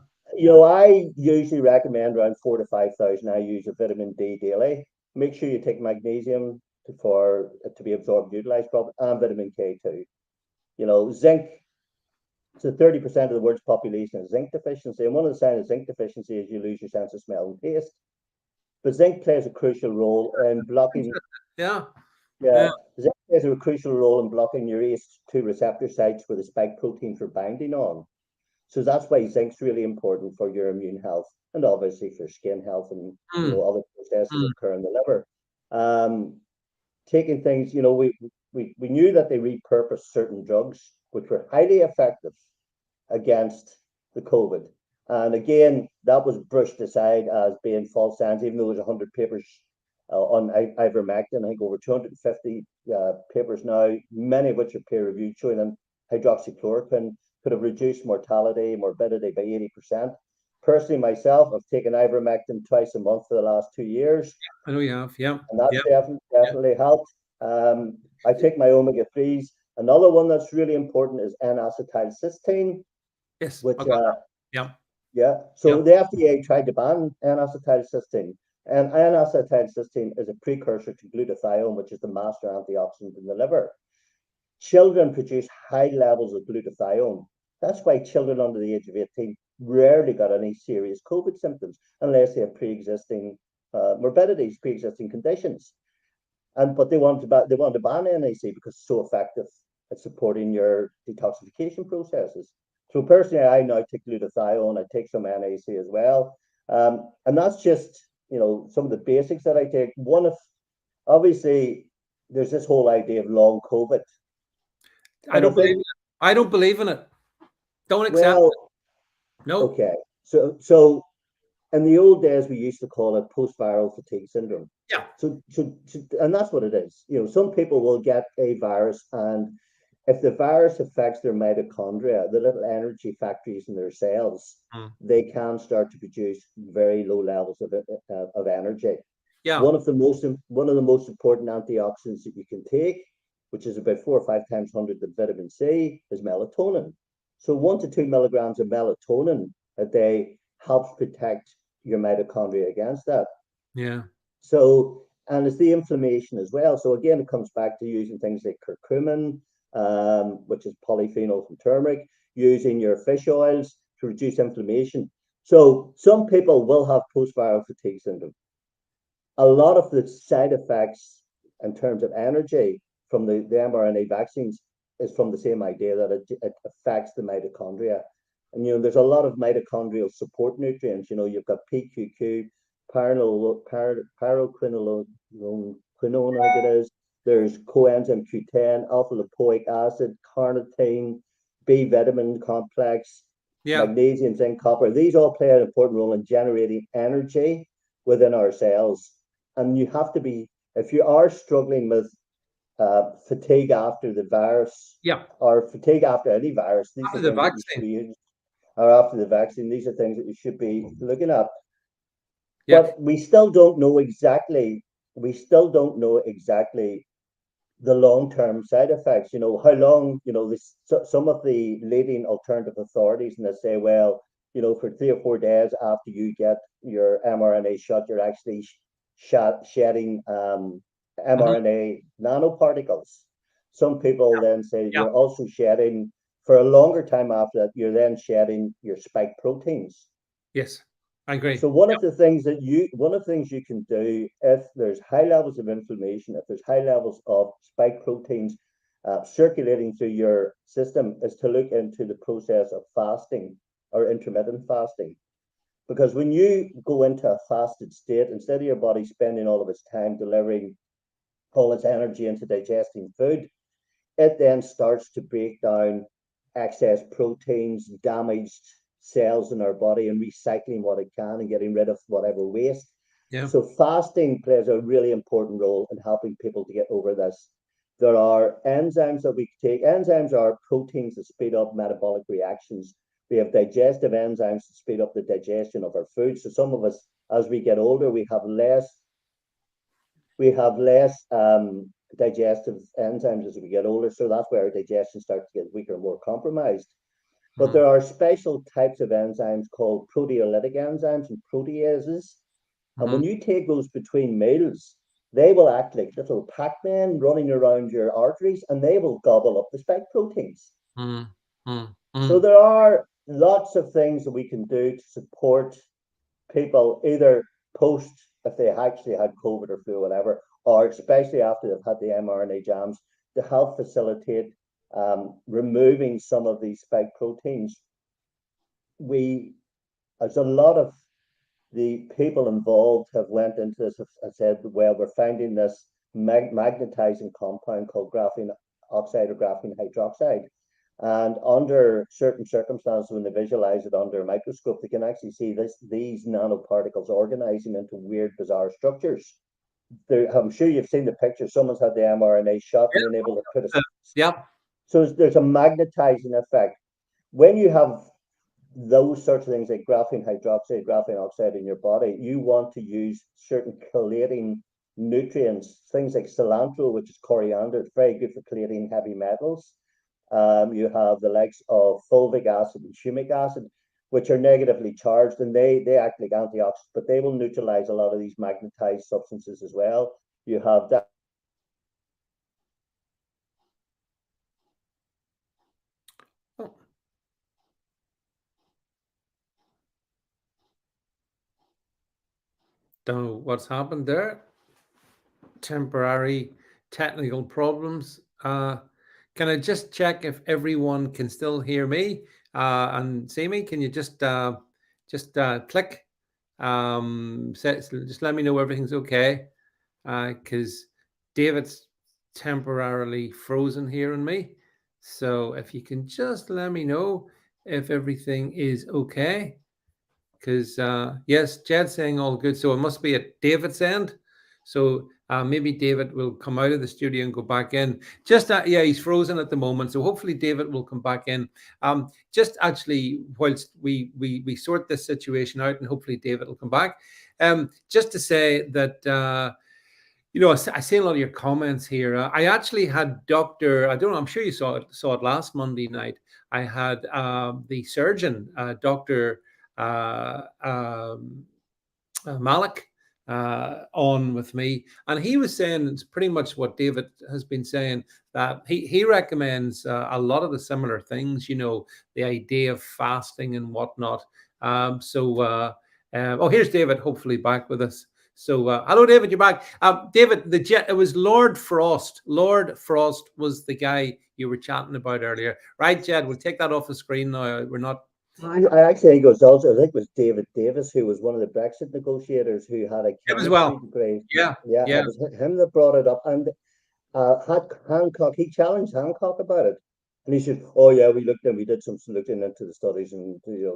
I usually recommend around 4 to 5,000 IU's of vitamin D daily. Make sure you take magnesium for it to be absorbed, utilized properly, and vitamin K too. Zinc. So 30% of the world's population has zinc deficiency. And one of the signs of zinc deficiency is you lose your sense of smell and taste. But zinc plays a crucial role in blocking, yeah. yeah, Yeah. zinc plays a crucial role in blocking your ACE2 receptor sites where the spike proteins are binding on. So that's why zinc's really important for your immune health and obviously for skin health and Mm, other processes that mm. occur in the liver. Um, Taking things, we knew that they repurposed certain drugs which were highly effective against the COVID. And again, that was brushed aside as being false science, even though there's 100 papers on ivermectin. I think over 250 papers now, many of which are peer reviewed, showing that hydroxychloroquine could have reduced mortality, morbidity by 80%. Personally, myself, I've taken ivermectin twice a month for the last 2 years, I know you have. Yeah. and that's Yeah. Yeah. definitely helped. I take my omega 3s. Another one that's really important is N-acetylcysteine, Yes. I which got that. Yeah. yeah. Yeah. So the FDA tried to ban N-acetylcysteine, and N-acetylcysteine is a precursor to glutathione, which is the master antioxidant in the liver. Children produce high levels of glutathione. That's why children under the age of 18 rarely got any serious COVID symptoms unless they have pre-existing morbidities, pre-existing conditions. But they want to ban NAC because it's so effective at supporting your detoxification processes. So personally, I now take glutathione. I take some NAC as well, and that's just some of the basics that I take. One of obviously there's this whole idea of long COVID, I and I don't believe think, it. I don't believe in it. Don't accept it. well, No. okay, so in the old days we used to call it post-viral fatigue syndrome. Yeah. And that's what it is. Some people will get a virus, and if the virus affects their mitochondria, the little energy factories in their cells, Mm. they can start to produce very low levels of energy. Yeah. One of the most important antioxidants that you can take, which is about 4 or 5 times 100 the vitamin C, is melatonin. So 1 to 2 milligrams of melatonin a day helps protect your mitochondria against that. Yeah. So, and it's the inflammation as well. So again, it comes back to using things like curcumin, which is polyphenol from turmeric, using your fish oils to reduce inflammation. So some people will have post-viral fatigue syndrome. A lot of the side effects in terms of energy from the mRNA vaccines is from the same idea that it affects the mitochondria. And there's a lot of mitochondrial support nutrients. You've got PQQ, pyroquinone, I think it is. There's coenzyme Q10, alpha lipoic acid, carnitine, B vitamin complex, Yeah. magnesium, zinc, copper. These all play an important role in generating energy within our cells. And you have to be, if you are struggling with fatigue after the virus Yeah. or fatigue after any virus, these After are the things that you should vaccine. be using, or after the vaccine, these are things that you should be looking at. Yeah. But we still don't know exactly we still don't know exactly the long-term side effects. How long, some of the leading alternative authorities, and they say, well, for 3 or 4 days after you get your mRNA shot, you're actually shedding Mhm. mRNA nanoparticles. Some people then say Yeah. you're also shedding, for a longer time after that, you're then shedding your spike proteins. Yes, I agree. So one of the things you can do if there's high levels of inflammation, if there's high levels of spike proteins circulating through your system, is to look into the process of fasting or intermittent fasting. Because when you go into a fasted state, instead of your body spending all of its time delivering all its energy into digesting food, it then starts to break down excess proteins, damaged cells in our body, and recycling what it can and getting rid of whatever waste. Yeah. So, fasting plays a really important role in helping people to get over this. There are enzymes that we take. Enzymes are proteins that speed up metabolic reactions. We have digestive enzymes to speed up the digestion of our food. So, some of us, as we get older, we have less digestive enzymes as we get older, so that's where our digestion starts to get weaker and more compromised. But Mm, there are special types of enzymes called proteolytic enzymes and proteases, and when mhm, you take those between meals, they will act like little Pac-Man running around your arteries, and they will gobble up the spike proteins. mm, mm, So mm, there are lots of things that we can do to support people either post, if they actually had COVID or flu or whatever, or especially after they've had the mRNA jams, to help facilitate removing some of these spike proteins. We, as a lot of the people involved have went into this, have said, well, we're finding this magnetizing compound called graphene oxide or graphene hydroxide. And under certain circumstances, when they visualize it under a microscope, they can actually see these nanoparticles organizing into weird, bizarre structures. I'm sure you've seen the picture. Someone's had the mRNA shot and been able to put a. yeah. Yeah. So there's a magnetizing effect. When you have those sorts of things like graphene hydroxide, graphene oxide in your body, you want to use certain chelating nutrients, things like cilantro, which is coriander, it's very good for chelating heavy metals. You have the likes of fulvic acid and humic acid, which are negatively charged, and they act like antioxidants, but they will neutralize a lot of these magnetized substances as well. You have that. Oh, don't know what's happened there. Temporary technical problems. Can I just check if everyone can still hear me and see me? Can you just click? Just let me know everything's okay. Because David's temporarily frozen here in me. So if you can just let me know if everything is okay. Because yes, Jed's saying all good. So it must be at David's end. So maybe David will come out of the studio and go back in. Just yeah, he's frozen at the moment. So hopefully David will come back in. Just actually, whilst we sort this situation out, and hopefully David will come back. Just to say that. I see a lot of your comments here. I actually had Doctor. I don't know. I'm sure you saw it last Monday night. I had the surgeon, Doctor Malik, on with me, and he was saying it's pretty much what David has been saying, that he recommends a lot of the similar things. The idea of fasting and whatnot. Oh, here's David. Hopefully back with us. So, hello, David. You're back. David, it was Lord Frost. Lord Frost was the guy you were chatting about earlier, right, Jed? We'll take that off the screen now. We're not. I actually think it was also, I think it was David Davis, who was one of the Brexit negotiators who had a It was well. chemistry degree. Yeah, Yeah, yeah. it was him that brought it up. And had Hancock, he challenged Hancock about it. And he said, oh, yeah, we did some looking into the studies, and, he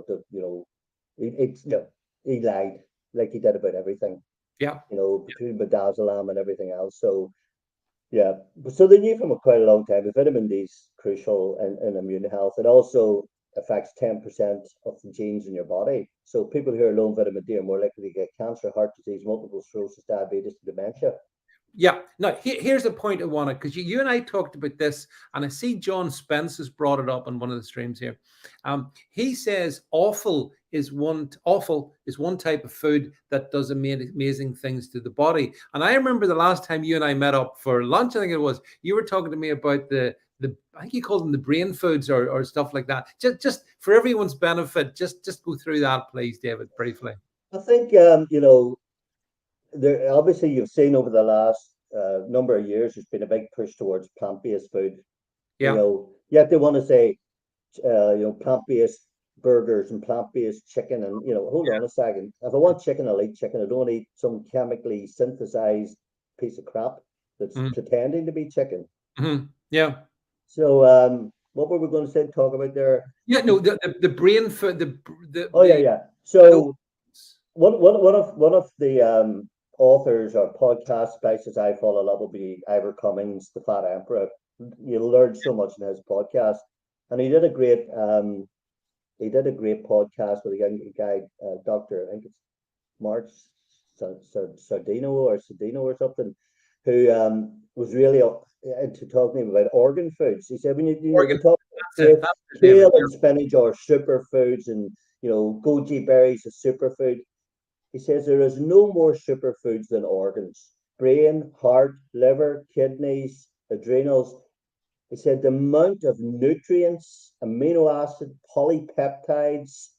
lied like he did about everything, Yeah. between bedazolam and everything else. So, yeah, so they knew from quite a long time that vitamin D is crucial in immune health. It also affects 10% of the genes in your body. So people who are low in vitamin D are more likely to get cancer, heart disease, multiple sclerosis, diabetes, and dementia. Yeah. Now, here's the point I wanted, because you and I talked about this, and I see John Spence has brought it up on one of the streams here. He says offal is one type of food that does amazing things to the body. And I remember the last time you and I met up for lunch, I think it was, you were talking to me about the I think you called them the brain foods or stuff like that. Just for everyone's benefit, just go through that, please, David, briefly. I think there obviously you've seen over the last number of years there's been a big push towards plant-based food. Yeah. Yet they want to say plant-based burgers and plant-based chicken, and hold on a second. If I want chicken, I'll eat chicken. I don't eat some chemically synthesized piece of crap that's pretending to be chicken. Yeah. So what were we going to say? Talk about there? Yeah, no, the brain food. Yeah. So one of the authors or podcast spaces I follow a lot will be Ivor Cummings, the Fat Emperor. You'll learn so much in his podcast, and he did a great podcast with a young guy, Doctor, I think it's Mark Sardino or something, who was really into talking about organ foods. He said when you talk about kale and spinach or superfoods, and goji berries is superfood. He says there is no more superfoods than organs: brain, heart, liver, kidneys, adrenals. He said the amount of nutrients, amino acid, polypeptides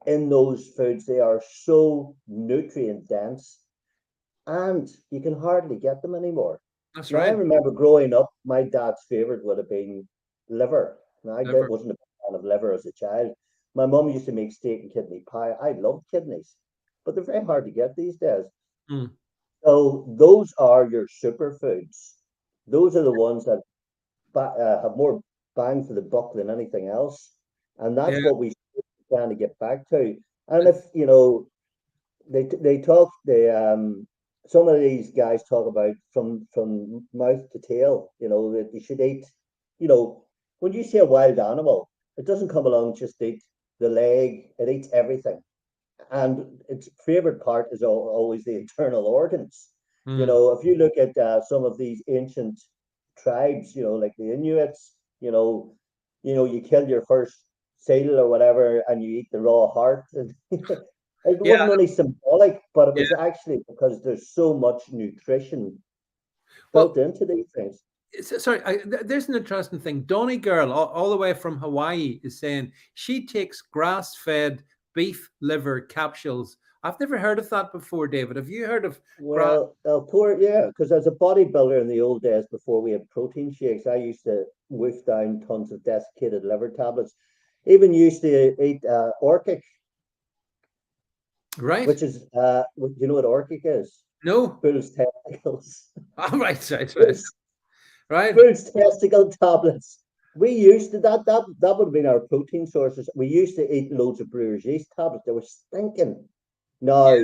in those foods, they are so nutrient dense, and you can hardly get them anymore. That's Now, right. I remember growing up, my dad's favorite would have been liver. Now, wasn't a fan of liver as a child. My mum used to make steak and kidney pie. I loved kidneys, but they're very hard to get these days. So those are your superfoods. Those are the ones that have more bang for the buck than anything else, and that's what we trying to get back to. And if some of these guys talk about from mouth to tail, that you should eat. When you see a wild animal, it doesn't come along just eat the leg; it eats everything, and its favorite part is always the internal organs. If you look at some of these ancient tribes, like the Inuits, you kill your first seal or whatever, and you eat the raw heart. And it wasn't only symbolic, but it was actually because there's so much nutrition built into these things. Sorry, there's an interesting thing. Donny Girl, all the way from Hawaii, is saying she takes grass-fed beef liver capsules. I've never heard of that before, David. Have you heard of? Well, of course, yeah, because as a bodybuilder in the old days before we had protein shakes, I used to whiff down tons of desiccated liver tablets. Even used to eat orchic. Right. Which is, you know what orchic is? No. Bull's testicles. Oh, right. Right. Bull's testicle tablets. We used to, that would have been our protein sources. We used to eat loads of brewer's yeast tablets. They were stinking. Now,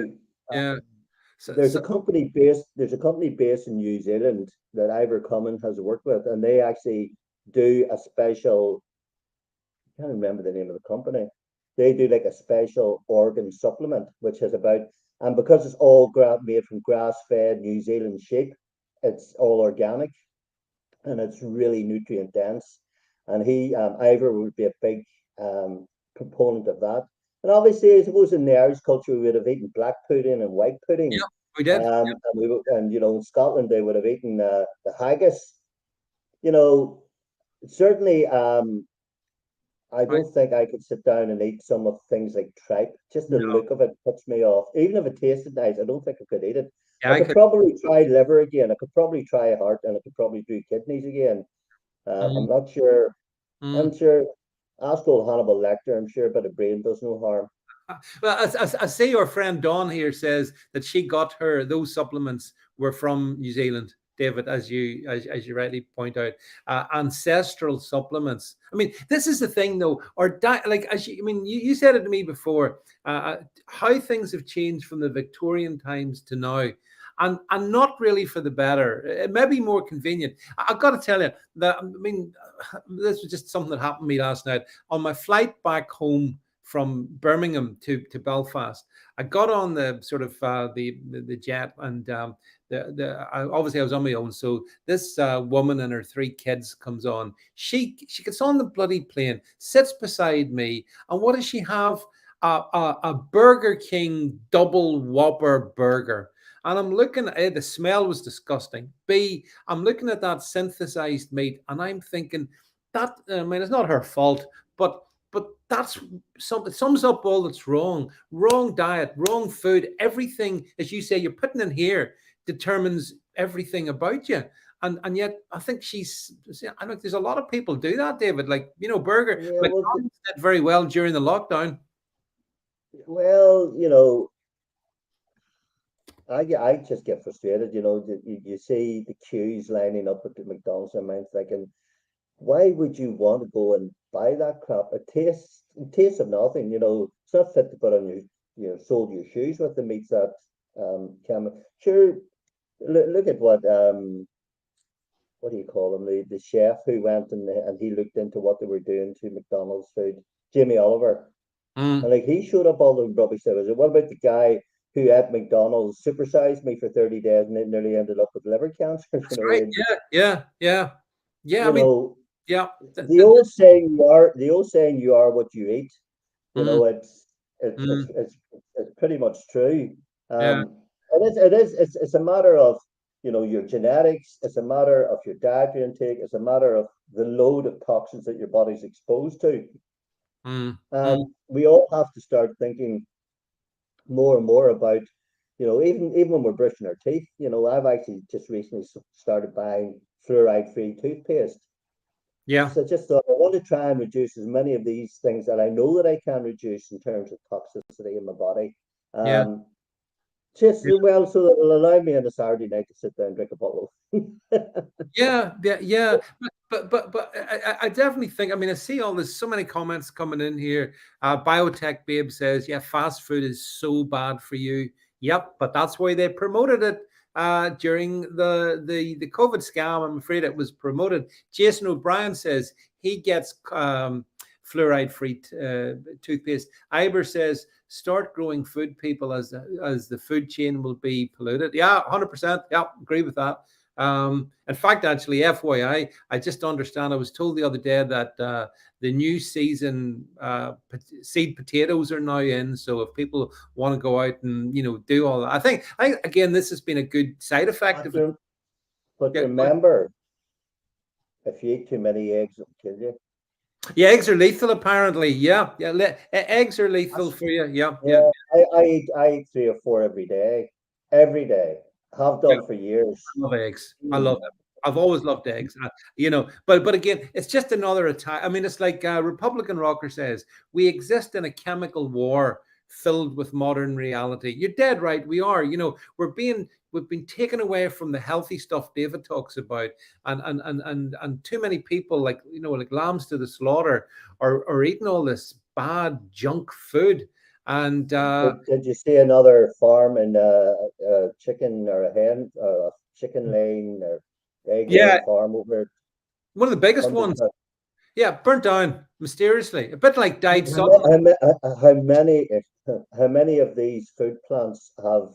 there's a company based in New Zealand that Ivor Cummings has worked with, and they actually do a special, I can't remember the name of the company. They do like a special organ supplement, which is and because it's all made from grass-fed New Zealand sheep, it's all organic, and it's really nutrient dense. And Ivor would be a big proponent of that. And obviously, I suppose in the Irish culture, we would have eaten black pudding and white pudding. Yeah, we did. And in Scotland, they would have eaten the haggis. Certainly, I don't think I could sit down and eat some of things like tripe. Just the look of it puts me off. Even if it tasted nice, I don't think I could eat it. Yeah, I could probably try liver again. I could probably try a heart, and I could probably do kidneys again. I'm not sure. I'm sure. Ask old Hannibal Lecter. I'm sure a bit of brain does no harm. Well, I say our friend Dawn here says that she got those supplements were from New Zealand, David, as you rightly point out, ancestral supplements. I mean, this is the thing, though. You said it to me before, how things have changed from the Victorian times to now. and not really for the better. It may be more convenient. I've got to tell you that, I mean, this was just something that happened to me last night on my flight back home from Birmingham to Belfast. I got on the sort of the jet, and obviously I was on my own. So this woman and her three kids comes on. She gets on the bloody plane, sits beside me, and what does she have? A Burger King double Whopper burger. And I'm looking at it, the smell was disgusting. B, I'm looking at that synthesized meat, and I'm thinking that, I mean, it's not her fault, but that's something, it sums up all that's wrong. Wrong diet, wrong food, everything, as you say, you're putting in here determines everything about you. And yet I think I think there's a lot of people do that, David. Like, burger, Yeah, McDonald's did very well during the lockdown. well, I just get frustrated. You see the queues lining up at the McDonald's, and I'm thinking, why would you want to go and buy that crap? It tastes of nothing. It's not fit to put on sole your shoes with the meats that can. Sure, look at what do you call him? The chef who went and he looked into what they were doing to McDonald's food, Jamie Oliver. And Mm, like he showed up all the rubbish that was it. What about the guy who at McDonald's supersized me for 30 days and it nearly ended up with liver cancer? that's right. Yeah. I You mean, know, yeah. the old saying you are what you eat. Mm, It's it's mm, it's, it's pretty much true. yeah. It's a matter of your genetics. It's a matter of your dietary intake. It's a matter of the load of toxins that your body's exposed to. Mm, mm, And we all have to start thinking more and more about, even when we're brushing our teeth. I've actually just recently started buying fluoride-free toothpaste. yeah. So just thought I want to try and reduce as many of these things that I know that I can reduce in terms of toxicity in my body. Yeah. Um, just well, so that it'll allow me on a Saturday night to sit down and drink a bottle. Yeah. But I definitely think. I mean, I see all this. So many comments coming in here. Biotech Babe says, "Yeah, fast food is so bad for you." Yep, but that's why they promoted it during the COVID scam. I'm afraid it was promoted. Jason O'Brien says he gets fluoride-free toothpaste. Iber says, "Start growing food, people, as the food chain will be polluted." Yeah, 100%. Yeah, agree with that. In fact, actually, FYI, I just understand. I was told the other day that the new season seed potatoes are now in. So if people want to go out and do all that, I think again this has been a good side effect But, of it. but Yeah, remember, if you eat too many eggs, it'll kill you. yeah, eggs are lethal apparently. Yeah. Eggs are lethal That's, for you. Yeah. yeah, I eat 3 or 4 every day. Every day. Have Yeah. done for years. I love eggs. I love Mm. them. I've always loved eggs. But again, it's just another attack. I mean, it's like Republican Rocker says, we exist in a chemical war filled with modern reality. You're dead right. We are. We've been taken away from the healthy stuff David talks about, and too many people, like lambs to the slaughter, are eating all this bad junk food. And Did you see another farm in a chicken or a hen, chicken laying or egg yeah, laying farm over at one of the biggest ones. hundreds? Yeah, burnt down mysteriously, a bit like How, died how, suddenly. how many how many of these food plants have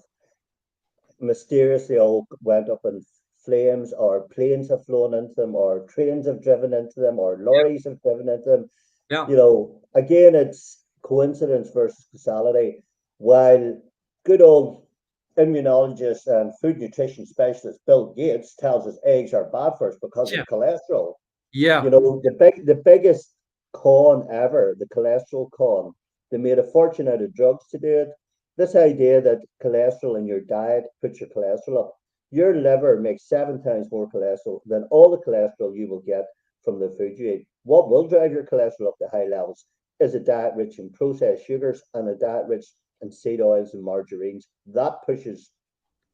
mysteriously all went up in flames, or planes have flown into them, or trains have driven into them, or Yeah, lorries have driven into them? yeah, Again, it's coincidence versus causality. While good old immunologist and food nutrition specialist Bill Gates tells us eggs are bad for us because yeah, of cholesterol. yeah, The biggest con ever, the cholesterol con. They made a fortune out of drugs to do it. This idea that cholesterol in your diet puts your cholesterol up. Your liver makes 7 times more cholesterol than all the cholesterol you will get from the food you eat. What will drive your cholesterol up to high levels is a diet rich in processed sugars and a diet rich in seed oils and margarines. That pushes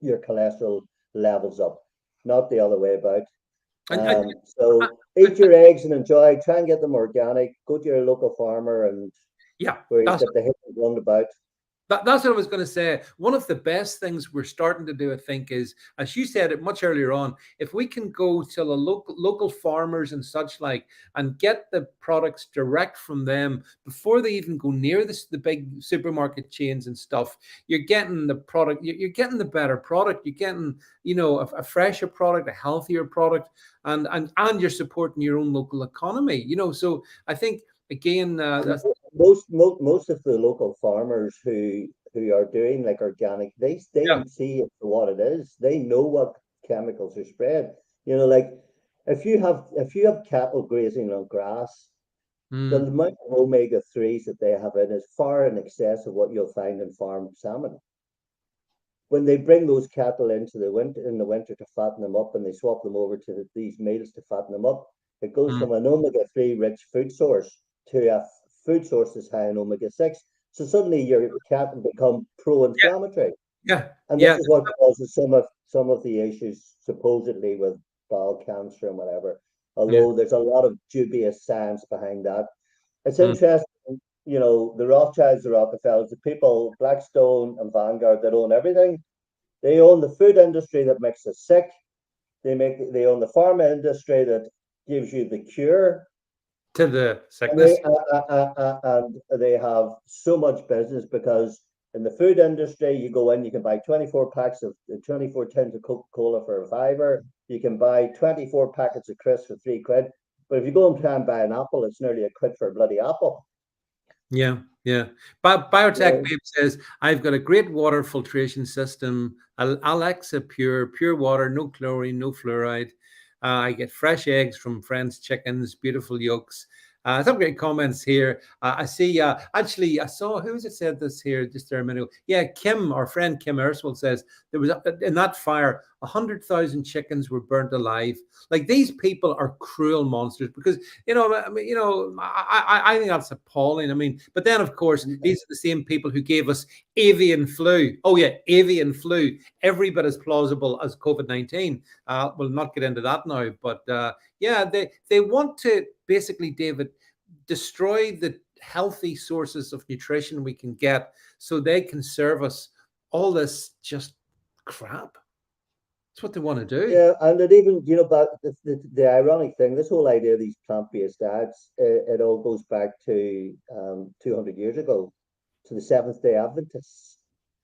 your cholesterol levels up, not the other way about. and I, So eat your eggs and enjoy. Try and get them organic. Go to your local farmer and yeah, where he's that's got the hip and run about. That's what I was going to say. One of the best things we're starting to do, I think, is, as you said it much earlier on, if we can go to the local farmers and such like, and get the products direct from them before they even go near the big supermarket chains and stuff, you're getting the product. You're getting the better product. You're getting, a fresher product, a healthier product, and you're supporting your own local economy. So I think again, And that's most of the local farmers who are doing like organic, they yeah. see it for what it is. They know what chemicals are spread. Like if you have cattle grazing on grass, the Mm, amount of omega-3s that they have in is far in excess of what you'll find in farmed salmon. When they bring those cattle into the winter to fatten them up, and they swap them over to these meals to fatten them up, it goes mm, from an omega-3 rich food source to a food source that's high in omega-6. So suddenly your cattle become pro-inflammatory, yeah, and this yeah, is what causes some of the issues supposedly with bowel cancer and whatever. yeah. Although there's a lot of dubious science behind that. It's Mm, interesting, the Rothschilds, the Rockefellers, the people, Blackstone and Vanguard, that own everything. They own the food industry that makes us sick. They own the pharma industry that gives you the cure, to the and sickness. they have so much business because in the food industry, you go in, you can buy 24 packs of 24 tins of Coca-Cola for a fiver. You can buy 24 packets of crisps for £3. But if you go and try and buy an apple, it's nearly a quid for a bloody apple. Yeah, yeah. Biotech Yeah. Babe says, I've got a great water filtration system, Alexa pure water, no chlorine, no fluoride. I get fresh eggs from friends' chickens, beautiful yolks. Some great comments here. I see, actually, I saw, who was it said this here just there a minute ago? Yeah, Kim, our friend Kim Erswell says, there was, in that fire, 100,000 chickens were burnt alive. Like, these people are cruel monsters because I mean, I think that's appalling. I mean, but then of course these are the same people who gave us avian flu. Oh yeah, avian flu, every bit as plausible as COVID-19. We'll not get into that now, but yeah, they want to basically, David, destroy the healthy sources of nutrition we can get, so they can serve us all this just crap. That's what they want to do. Yeah, and it even, but the ironic thing, this whole idea of these plant-based diets, it all goes back to 200 years ago, to the Seventh Day Adventists.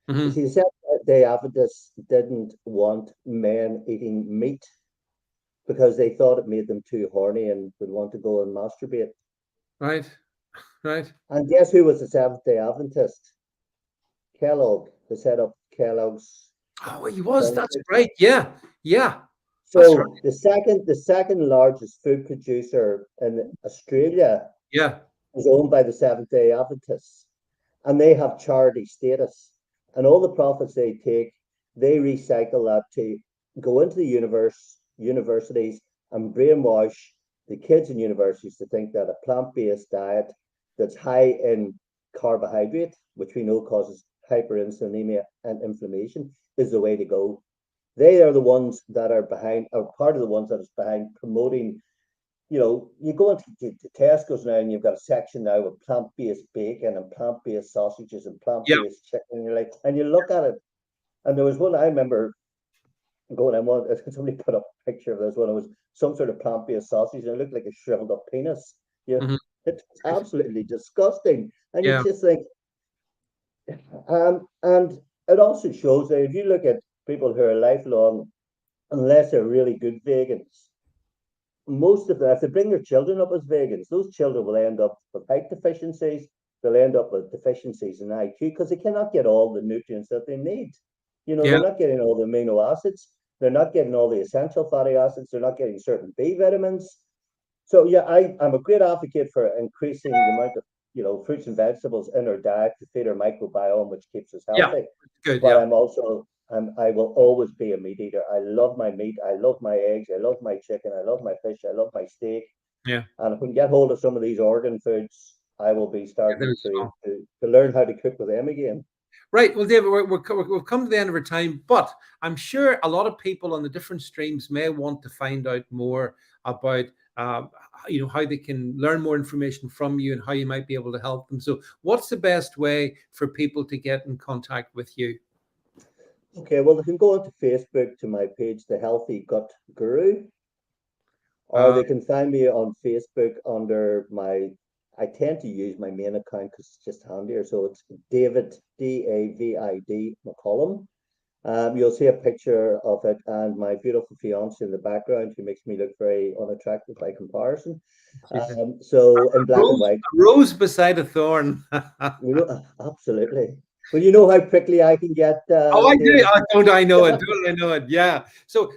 You Hmm. see, the Seventh Day Adventists didn't want men eating meat because they thought it made them too horny and would want to go and masturbate. Right, right. And guess who was the Seventh Day Adventist? Kellogg, who set up Kellogg's Oh, he was. corn That's food. right. Yeah, yeah. That's right. So the second largest food producer in Australia Yeah, is owned by the Seventh Day Adventists, and they have charity status. And all the profits they take, they recycle that to go into the universities and brainwash the kids in universities to think that a plant-based diet that's high in carbohydrate, which we know causes hyperinsulinemia and inflammation, is the way to go. They are the ones that are behind, or part of the ones that is behind promoting. You go into Tesco's now and you've got a section now with plant-based bacon and plant-based sausages and yeah. plant-based chicken. And you're like, and you look at it, and there was one I remember going and one somebody put up a picture of this one. It was some sort of plant-based sausage, and it looked like a shriveled up penis. Yeah, Hmm. it's Right. absolutely disgusting. And you Yeah, just think, and it also shows that if you look at people who are lifelong, unless they're really good vegans, most of them, if they bring their children up as vegans, those children will end up with height deficiencies. They'll end up with deficiencies in IQ because they cannot get all the nutrients that they need. yeah, They're not getting all the amino acids. They're not getting all the essential fatty acids. They're not getting certain B vitamins. So yeah, I'm a great advocate for increasing the amount of fruits and vegetables in our diet to feed our microbiome, which keeps us yeah. healthy. Good. But Yeah, I will always be a meat eater. I love my meat. I love my eggs. I love my chicken. I love my fish. I love my steak. yeah. And if we can get hold of some of these organ foods, I will be starting There's to learn how to cook with them again. right. Well, David, we've come to the end of our time, but I'm sure a lot of people on the different streams may want to find out more about how they can learn more information from you and how you might be able to help them. So what's the best way for people to get in contact with you? Okay, well, they can go onto Facebook to my page, The Healthy Gut Guru, or Uh, they can find me on Facebook under I tend to use my main account because it's just handier. So it's David, David McCollum. You'll see a picture of it and my beautiful fiance in the background, who makes me look very unattractive by comparison. So in black and white. a rose beside a thorn. Absolutely. Well, you know how quickly I can get, Oh, I do. David. Don't I know it? Don't I know it? Yeah. So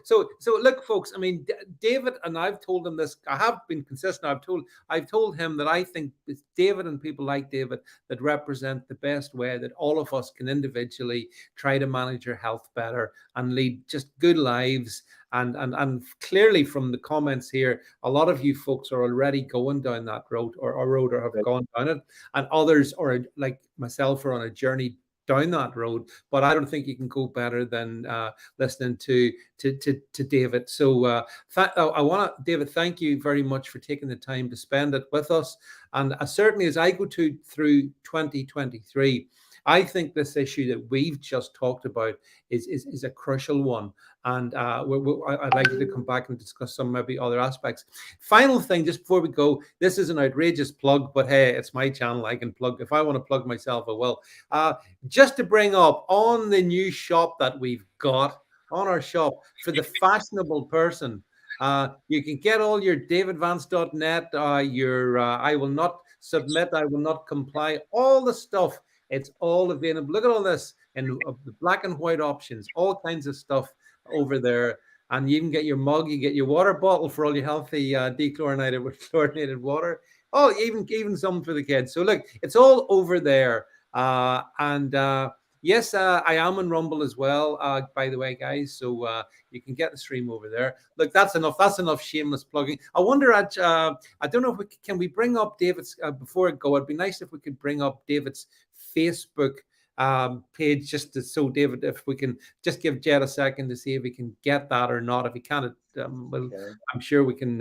look, folks. I mean, David, and I've told him this. I have been consistent. I've told him that I think it's David and people like David that represent the best way that all of us can individually try to manage our health better and lead just good lives. And clearly from the comments here, a lot of you folks are already going down that road or have gone down it, and others are like myself are on a journey down that road. But I don't think you can go better than listening to David. So I want to, David, thank you very much for taking the time to spend it with us. And certainly as I go through 2023, I think this issue that we've just talked about is a crucial one. And I'd like you to come back and discuss some maybe other aspects. Final thing, just before we go, this is an outrageous plug, but hey, it's my channel. I can plug. If I want to plug myself, I will. Just to bring up on the new shop that we've got, on our shop, for the fashionable person, you can get all your davidvance.net, your I will not submit, I will not comply, all the stuff. It's all available. Look at all this in the black and white options, all kinds of stuff over there. And you can get your mug, you get your water bottle for all your healthy dechlorinated with chlorinated water. Oh, even some for the kids. So look, it's all over there. Yes, I am on Rumble as well, by the way, guys. So you can get the stream over there. Look, that's enough. That's enough shameless plugging. I wonder, I don't know if can we bring up David's, before I go, it'd be nice if we could bring up David's Facebook page, just so David, if we can just give Jed a second to see if he can get that or not. If he can't, well, okay. I'm sure we can,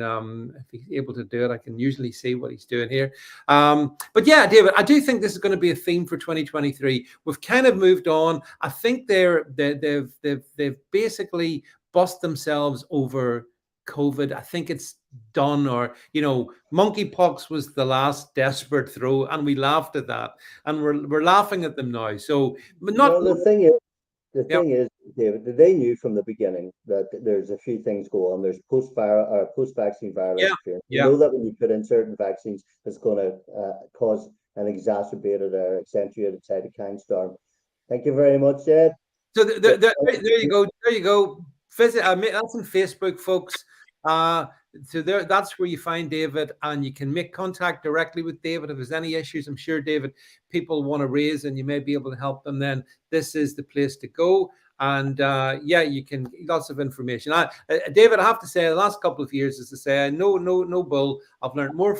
if he's able to do it, I can usually see what he's doing here. But yeah, David, I do think this is going to be a theme for 2023. We've kind of moved on. I think they've basically bust themselves over COVID. I think it's done, or monkeypox was the last desperate throw, and we laughed at that, and we're laughing at them now. So, but not. Well, the thing is, David, they knew from the beginning that there's a few things go on. There's post-vaccine viral interference. You know that when you put in certain vaccines, it's going to cause an exacerbated or accentuated cytokine storm. Thank you very much, Ed. So there you go. There you go. Visit. That's on Facebook, folks. So that's where you find David, and you can make contact directly with David if there's any issues. I'm sure, David, people want to raise, and you may be able to help them. Then this is the place to go. And you can lots of information. David, I have to say, the last couple of years, as I say, no bull. I've learned more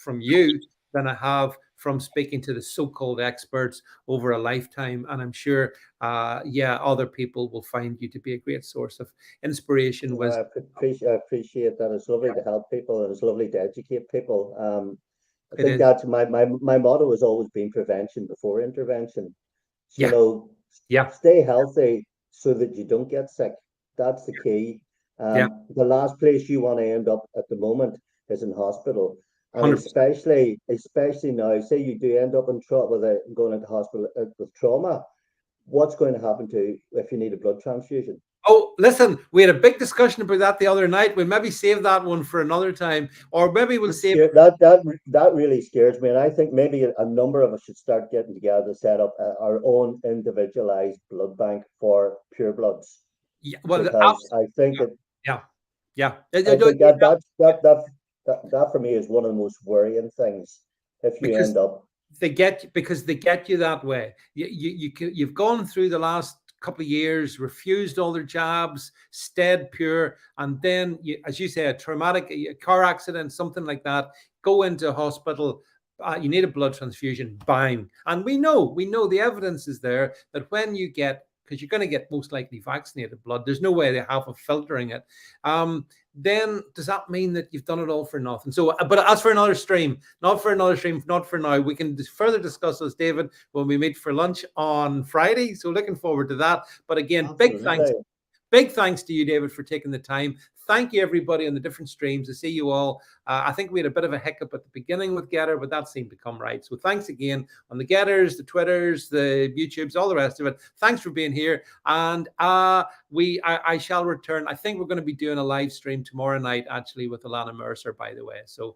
from you than I have from speaking to the so-called experts over a lifetime. And I'm sure, other people will find you to be a great source of inspiration. I appreciate that. It's lovely to help people, and it's lovely to educate people. I think that's my motto has always been prevention before intervention. So, stay healthy so that you don't get sick. That's the key. The last place you want to end up at the moment is in hospital. And 100%. especially now, say you do end up in trouble going into hospital with trauma, what's going to happen to you if you need a blood transfusion? Oh, listen, we had a big discussion about that the other night. We'll maybe save that one for another time, or maybe we'll save that really scares me. And I think maybe a number of us should start getting together to set up our own individualized blood bank for pure bloods. Yeah, well, because I think that that for me is one of the most worrying things. If you end up, they get you that way. You've gone through the last couple of years, refused all their jabs, stayed pure, and then, as you say, a traumatic car accident, something like that, go into hospital. You need a blood transfusion, bang. And we know the evidence is there that when you get, because you're going to get most likely vaccinated blood, there's no way they have of filtering it. then does that mean that you've done it all for nothing? So, but as for another stream, not for now. We can further discuss this, David, when we meet for lunch on Friday. So looking forward to that. But again, big thanks to you, David, for taking the time. Thank you, everybody, on the different streams. I see you all. I think we had a bit of a hiccup at the beginning with Getter, but that seemed to come right. So thanks again on the Getters, the Twitters, the YouTubes, all the rest of it. Thanks for being here. And I shall return. I think we're going to be doing a live stream tomorrow night, actually, with Alana Mercer, by the way. So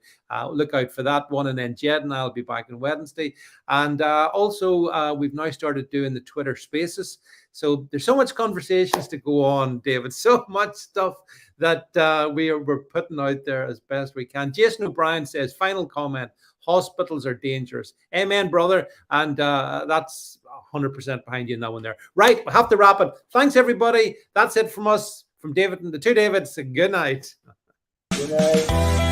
look out for that one. And then Jed and I'll be back on Wednesday. And also, we've now started doing the Twitter Spaces. So there's so much conversations to go on, David, so much stuff that we're putting out there as best we can. Jason O'Brien says, final comment, hospitals are dangerous. Amen, brother. And that's 100% behind you in that one there. Right, we'll have to wrap it. Thanks, everybody. That's it from us, from David and the two Davids. Good night. Good night.